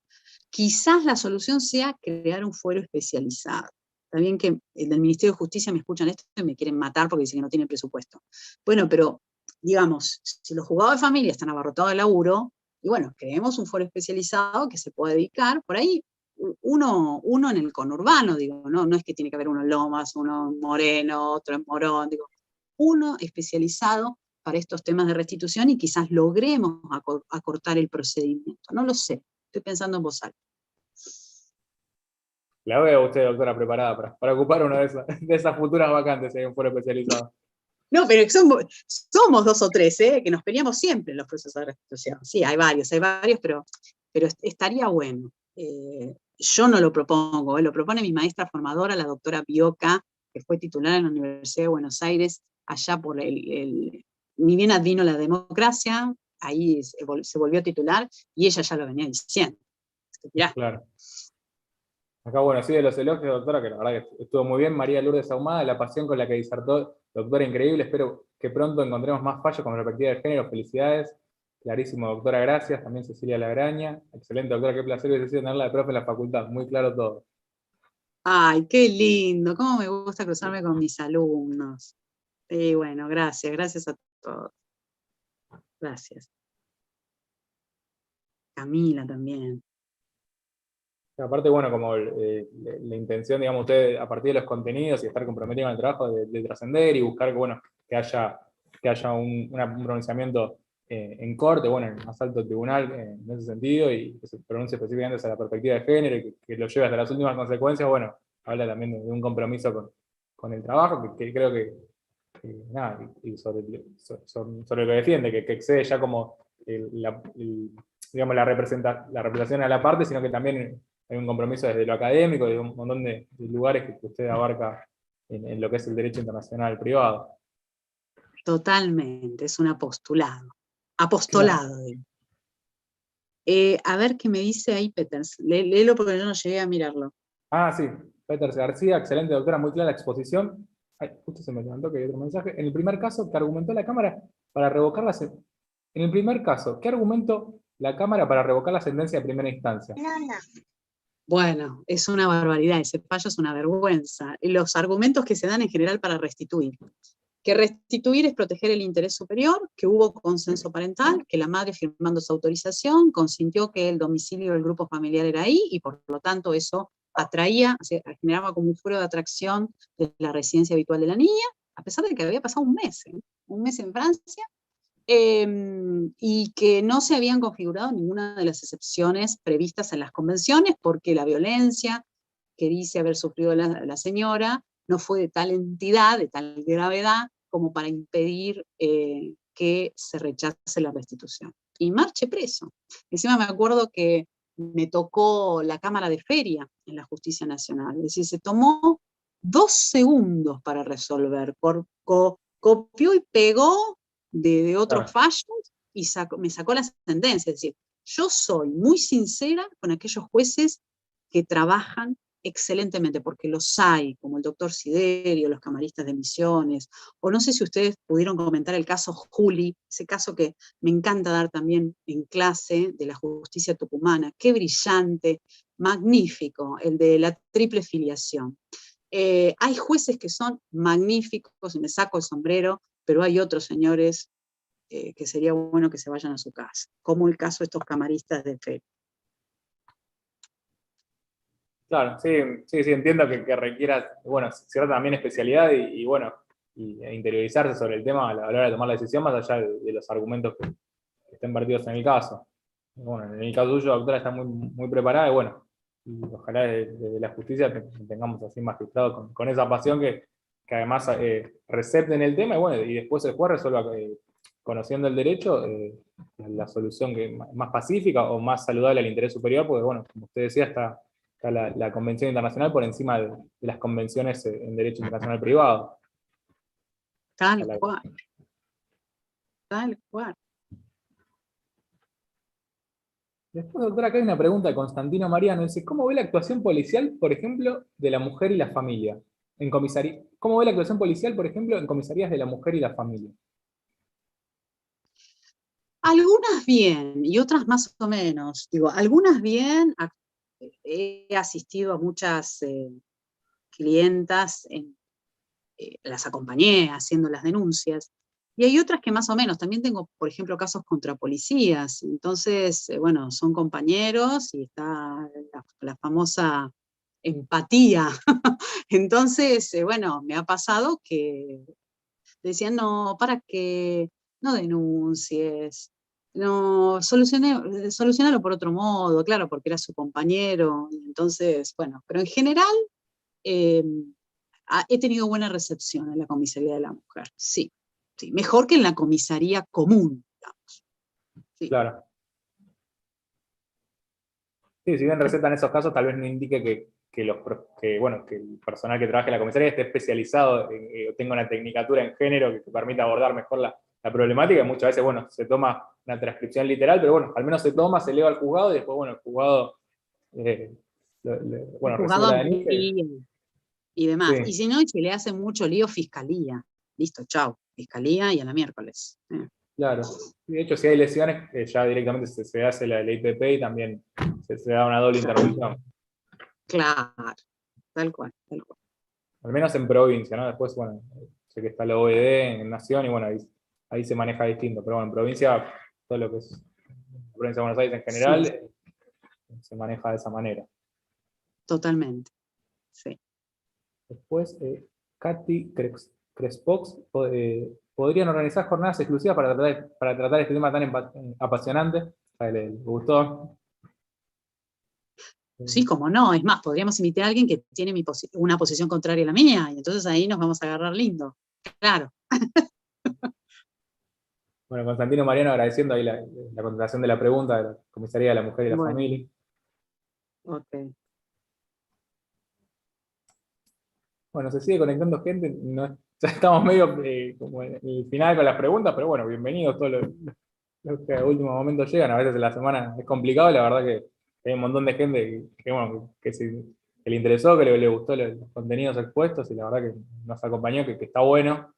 Quizás la solución sea crear un fuero especializado. Está bien que del Ministerio de Justicia me escuchan esto y me quieren matar porque dicen que no tienen presupuesto. Bueno, pero digamos, si los juzgados de familia están abarrotados de laburo, y bueno, creemos un foro especializado que se pueda dedicar, por ahí uno en el conurbano, digo, no es que tiene que haber uno en Lomas, uno en Moreno, otro en Morón, digo, uno especializado para estos temas de restitución y quizás logremos acortar el procedimiento. No lo sé, estoy pensando en voz alta. La veo a usted, doctora, preparada para ocupar una de esas futuras vacantes si hay un foro especializado. No, pero somos dos o tres, que nos peleamos siempre en los procesos de restitución. Sí, hay varios, pero estaría bueno. Yo no lo propongo, lo propone mi maestra formadora, la doctora Bioca, que fue titular en la Universidad de Buenos Aires, allá por ni bien advino la democracia, ahí se volvió titular, y ella ya lo venía diciendo. Mirá. Claro. Acá, bueno, sí, de los elogios, doctora, que la verdad que estuvo muy bien. María Lourdes Ahumada, la pasión con la que disertó, doctora, increíble. Espero que pronto encontremos más fallos con perspectiva de género. Felicidades. Clarísimo, doctora, gracias. También Cecilia Lagraña. Excelente, doctora, qué placer hubiese sido tenerla de profe en la facultad. Muy claro todo. Ay, qué lindo, cómo me gusta cruzarme con mis alumnos. Y bueno, gracias a todos. Gracias. Camila también. Aparte, bueno, como la intención, digamos, usted, a partir de los contenidos y estar comprometido en el trabajo de trascender y buscar que, bueno, que haya que haya un pronunciamiento en corte, bueno, en el más alto tribunal en ese sentido, y que se pronuncie específicamente desde la perspectiva de género, y que lo lleve hasta las últimas consecuencias, bueno, habla también de un compromiso con el trabajo, que creo que nada, y sobre lo que defiende, que excede ya como digamos, la representación a la parte, sino que también hay un compromiso desde lo académico, de un montón de lugares que usted abarca en lo que es el derecho internacional privado. Totalmente, es un apostolado. Claro. Digo. A ver qué me dice ahí Peters. Léelo porque yo no llegué a mirarlo. Ah, sí, Peters García, excelente doctora, muy clara la exposición. Ay, justo se me levantó que hay otro mensaje. En el primer caso, que argumentó la Cámara para revocar En el primer caso, ¿qué argumentó la Cámara para revocar la sentencia de primera instancia? No. Bueno, es una barbaridad, ese fallo es una vergüenza. Y los argumentos que se dan en general para restituir. Que restituir es proteger el interés superior, que hubo consenso parental, que la madre firmando su autorización consintió que el domicilio del grupo familiar era ahí y por lo tanto eso atraía, generaba como un fuero de atracción de la residencia habitual de la niña, a pesar de que había pasado un mes en Francia, y que no se habían configurado ninguna de las excepciones previstas en las convenciones porque la violencia que dice haber sufrido la señora no fue de tal entidad, de tal gravedad, como para impedir que se rechace la restitución. Y marche preso. Encima me acuerdo que me tocó la Cámara de Feria en la Justicia Nacional. Es decir, se tomó 2 segundos para resolver. Copió y pegó de otros fallos y me sacó la sentencia. Es decir, yo soy muy sincera con aquellos jueces que trabajan excelentemente, porque los hay, como el doctor Siderio, los camaristas de Misiones, o no sé si ustedes pudieron comentar el caso Juli, ese caso que me encanta dar también en clase de la justicia tucumana, qué brillante, magnífico, el de la triple filiación. Hay jueces que son magníficos, y me saco el sombrero, pero hay otros señores que sería bueno que se vayan a su casa, como el caso de estos camaristas de fe. Claro, sí, entiendo que requiera, bueno, cierta también especialidad e interiorizarse sobre el tema a la hora de tomar la decisión, más allá de los argumentos que estén vertidos en el caso. Bueno, en el caso suyo, doctora, está muy preparada, y bueno, y ojalá desde la justicia tengamos así magistrados con esa pasión que además recepten el tema, y bueno, y después el juez resuelva, conociendo el derecho, la solución más pacífica o más saludable al interés superior, porque bueno, como usted decía, está la Convención Internacional por encima de las convenciones en derecho internacional privado. Tal cual. Tal cual. Después, doctora, acá hay una pregunta de Constantino Mariano. Dice, ¿cómo ve la actuación policial, por ejemplo, de la mujer y la familia? ¿Cómo ve la actuación policial, por ejemplo, en comisarías de la mujer y la familia? Algunas bien y otras más o menos. Digo, algunas bien, he asistido a muchas clientas, las acompañé haciendo las denuncias, y hay otras que más o menos. También tengo, por ejemplo, casos contra policías. Entonces, bueno, son compañeros y está la famosa empatía. Entonces, bueno, me ha pasado que decían, no, para que no denuncies, no, solucionalo por otro modo, claro, porque era su compañero. Entonces, bueno, pero en general eh, he tenido buena recepción en la comisaría de la mujer, sí, sí, mejor que en la comisaría común, digamos. Sí. Claro. Sí, si bien recetan esos casos, tal vez no indique que el personal que trabaje en la comisaría esté especializado o tenga una tecnicatura en género que permita abordar mejor la problemática. Y muchas veces, bueno, se toma una transcripción literal, pero bueno, al menos se toma, se eleva al juzgado y después, bueno, el juzgado El recibe juzgado la denuncia. y demás. Y Sí, si no, y si le hace mucho lío, fiscalía. Listo, chao, fiscalía y a la miércoles. claro. De hecho, si hay lesiones, ya directamente se hace la IPP y también se da una doble intervención. Claro, tal cual, tal cual. Al menos en provincia, ¿no? Después, bueno, sé que está la OED en Nación y bueno, ahí se maneja distinto. Pero bueno, en provincia, todo lo que es la provincia de Buenos Aires en Sí, general, se maneja de esa manera. totalmente. Sí. Después, Katy Crespox podrían organizar jornadas exclusivas para tratar este tema tan apasionante. A él le gustó. Sí, como no, es más, podríamos invitar a alguien que tiene una posición contraria a la mía, y entonces ahí nos vamos a agarrar lindo. Claro. Bueno, Constantino Mariano agradeciendo ahí la contestación de la pregunta de la Comisaría de la Mujer y la Bueno. Familia. Ok. Bueno, se sigue conectando gente, ya estamos medio como en el final con las preguntas, pero bueno, bienvenidos todos los que a último momento llegan. A veces en la semana es complicado, la verdad que hay un montón de gente bueno, que le interesó, que le gustó los contenidos expuestos, y la verdad que nos acompañó, que está bueno,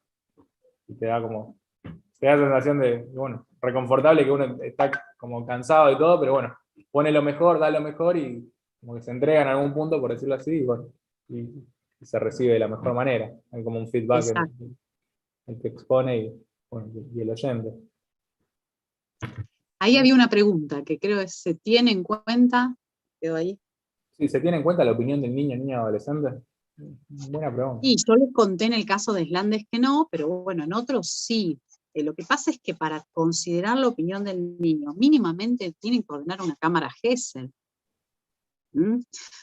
y te da la sensación de, bueno, reconfortable, que uno está como cansado y todo, pero bueno, pone lo mejor, da lo mejor, y como que se entrega en algún punto, por decirlo así, y bueno, y se recibe de la mejor manera. Hay como un feedback Exacto. el que expone bueno, y el oyente. Ahí había una pregunta que creo que se tiene en cuenta. Quedó ahí. Sí, ¿se tiene en cuenta la opinión del niño, niña o adolescente? Buena pregunta. Y yo les conté en el caso de Islandes que no, pero bueno, en otros sí. Lo que pasa es que para considerar la opinión del niño, mínimamente tienen que ordenar una cámara Gesell.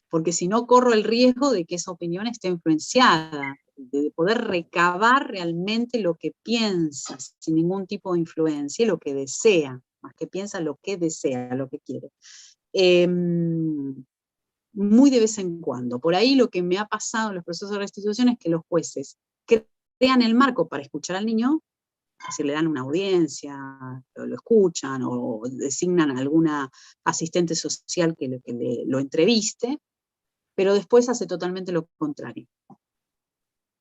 Porque si no corro el riesgo de que esa opinión esté influenciada, de poder recabar realmente lo que piensa, sin ningún tipo de influencia, y lo que desea, más que piensa, lo que desea, lo que quiere. Muy de vez en cuando. Por ahí lo que me ha pasado en los procesos de restitución es que los jueces crean el marco para escuchar al niño, si le dan una audiencia, lo escuchan, o designan a alguna asistente social que lo entreviste, pero después hace totalmente lo contrario,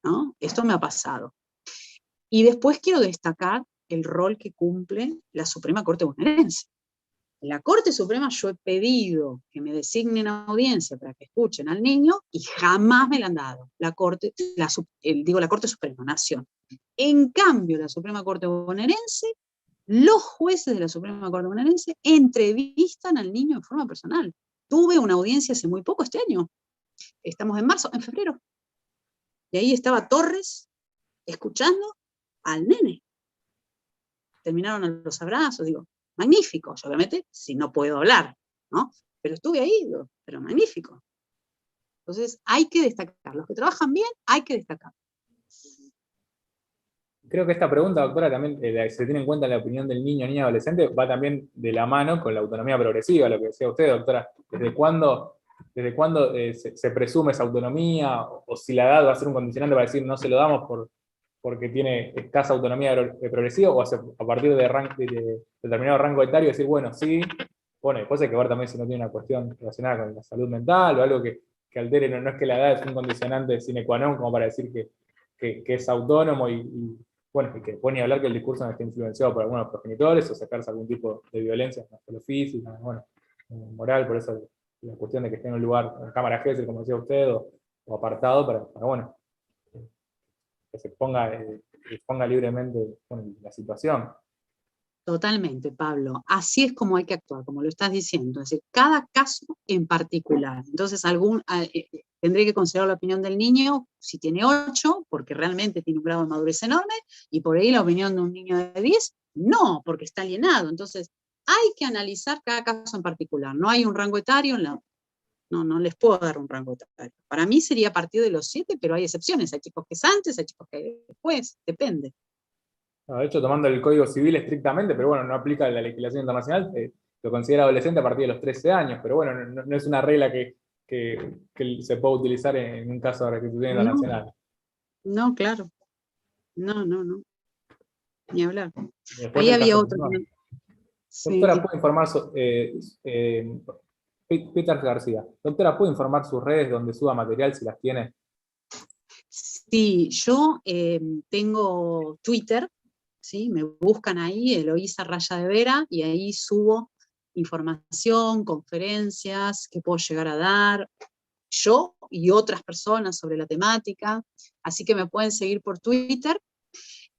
¿no? Esto me ha pasado. Y después quiero destacar el rol que cumple la Suprema Corte Bonaerense. En la Corte Suprema yo he pedido que me designen audiencia para que escuchen al niño y jamás me la han dado. La Corte Suprema, Nación. En cambio, la Suprema Corte Bonaerense, los jueces de la Suprema Corte Bonaerense entrevistan al niño en forma personal. Tuve una audiencia hace muy poco este año. Estamos en febrero. Y ahí estaba Torres escuchando al nene. Terminaron los abrazos, digo, magnífico. Yo, obviamente, si no puedo hablar, ¿no? Pero estuve ahí, digo, pero magnífico. Entonces, hay que destacar. Los que trabajan bien, hay que destacar. Creo que esta pregunta, doctora, también se tiene en cuenta la opinión del niño, niña, adolescente, va también de la mano con la autonomía progresiva, lo que decía usted, doctora. ¿Desde cuándo se presume esa autonomía? O si la edad va a ser un condicionante para decir no se lo damos porque tiene escasa autonomía progresiva, o a partir de determinado rango etario decir, bueno, sí. Bueno, después hay que ver también si no tiene una cuestión relacionada con la salud mental o algo que altere, no es que la edad es un condicionante sine qua non como para decir que es autónomo bueno, y que puede ni hablar que el discurso no esté influenciado por algunos progenitores o sacarse algún tipo de violencia, no solo física, bueno, moral. Por eso la cuestión de que esté en un lugar, en cámara Gesell, como decía usted, o apartado, para bueno, que se exponga libremente, bueno, la situación. Totalmente, Pablo. Así es como hay que actuar, como lo estás diciendo. Es decir, cada caso en particular. Entonces, tendré que considerar la opinión del niño, si tiene 8, porque realmente tiene un grado de madurez enorme, y por ahí la opinión de un niño de 10, no, porque está alienado. Entonces, hay que analizar cada caso en particular. No hay un rango etario, no les puedo dar un rango etario. Para mí sería a partir de los 7, pero hay excepciones. Hay chicos que es antes, hay chicos que es después, depende. De hecho, tomando el Código Civil estrictamente, pero bueno, no aplica la legislación internacional, lo considera adolescente a partir de los 13 años, pero bueno, no es una regla que se puede utilizar en un caso de restitución internacional. No, claro. No. Ni hablar. Después Ahí el había caso otro. personal. Sí. Doctora, ¿puede informar Peter García? Doctora, ¿puede informar sus redes donde suba material si las tiene? Sí, yo tengo Twitter, ¿sí? Me buscan ahí, Eloísa Raya de Vera, y ahí subo información, conferencias que puedo llegar a dar, yo y otras personas sobre la temática, así que me pueden seguir por Twitter.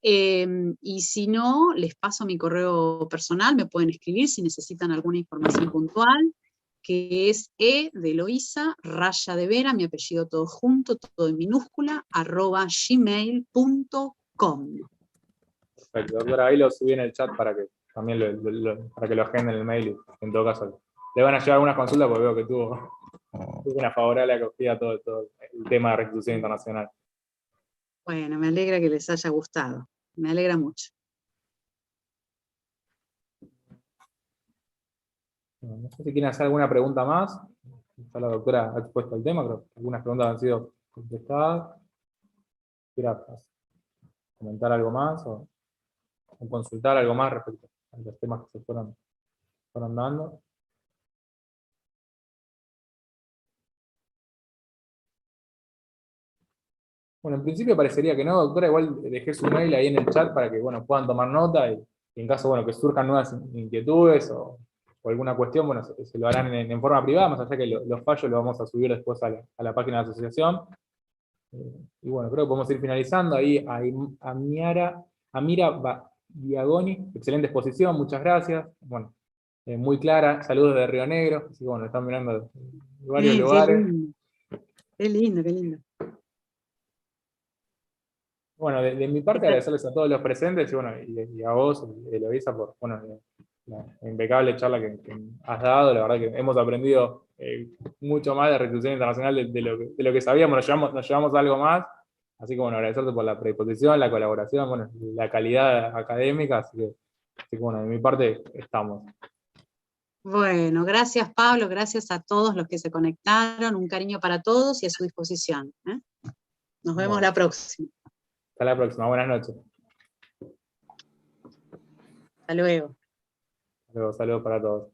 Y si no, les paso mi correo personal, me pueden escribir si necesitan alguna información puntual, que es de Eloísa, Raya de Vera, mi apellido todo junto, todo en minúscula, @gmail.com. Perfecto, doctora, ahí lo subí en el chat para que también para que lo agenden en el mail, y en todo caso le van a llevar algunas consultas porque veo que tuvo una favorable acogida a todo el tema de restitución internacional. Bueno, me alegra que les haya gustado. Me alegra mucho. Bueno, no sé si quieren hacer alguna pregunta más. Ya la doctora ha expuesto el tema, creo que algunas preguntas han sido contestadas. ¿Quiera comentar algo más o consultar algo más respecto a los temas que se fueron dando? Bueno, en principio parecería que no, doctora, igual dejé su mail ahí en el chat para que, bueno, puedan tomar nota y en caso, bueno, que surjan nuevas inquietudes o alguna cuestión, bueno, se lo harán en forma privada, más allá que los fallos los vamos a subir después a la página de la asociación. Y bueno, creo que podemos ir finalizando. Ahí Amira Diagoni, excelente exposición, muchas gracias. Bueno, muy clara, saludos de Río Negro, así que bueno, están mirando de varios Sí, lugares. qué lindo, qué lindo. Bueno, de mi parte agradecerles a todos los presentes y, bueno, y a vos, Eloisa, por bueno, la impecable charla que has dado. La verdad que hemos aprendido mucho más de restitución internacional de lo que sabíamos, nos llevamos algo más. Así que bueno, agradecerte por la predisposición, la colaboración, bueno, la calidad académica, así que bueno, de mi parte estamos. Bueno, gracias Pablo, gracias a todos los que se conectaron, un cariño para todos y a su disposición. Nos vemos la próxima. Hasta la próxima, buenas noches. Hasta luego. Saludos para todos.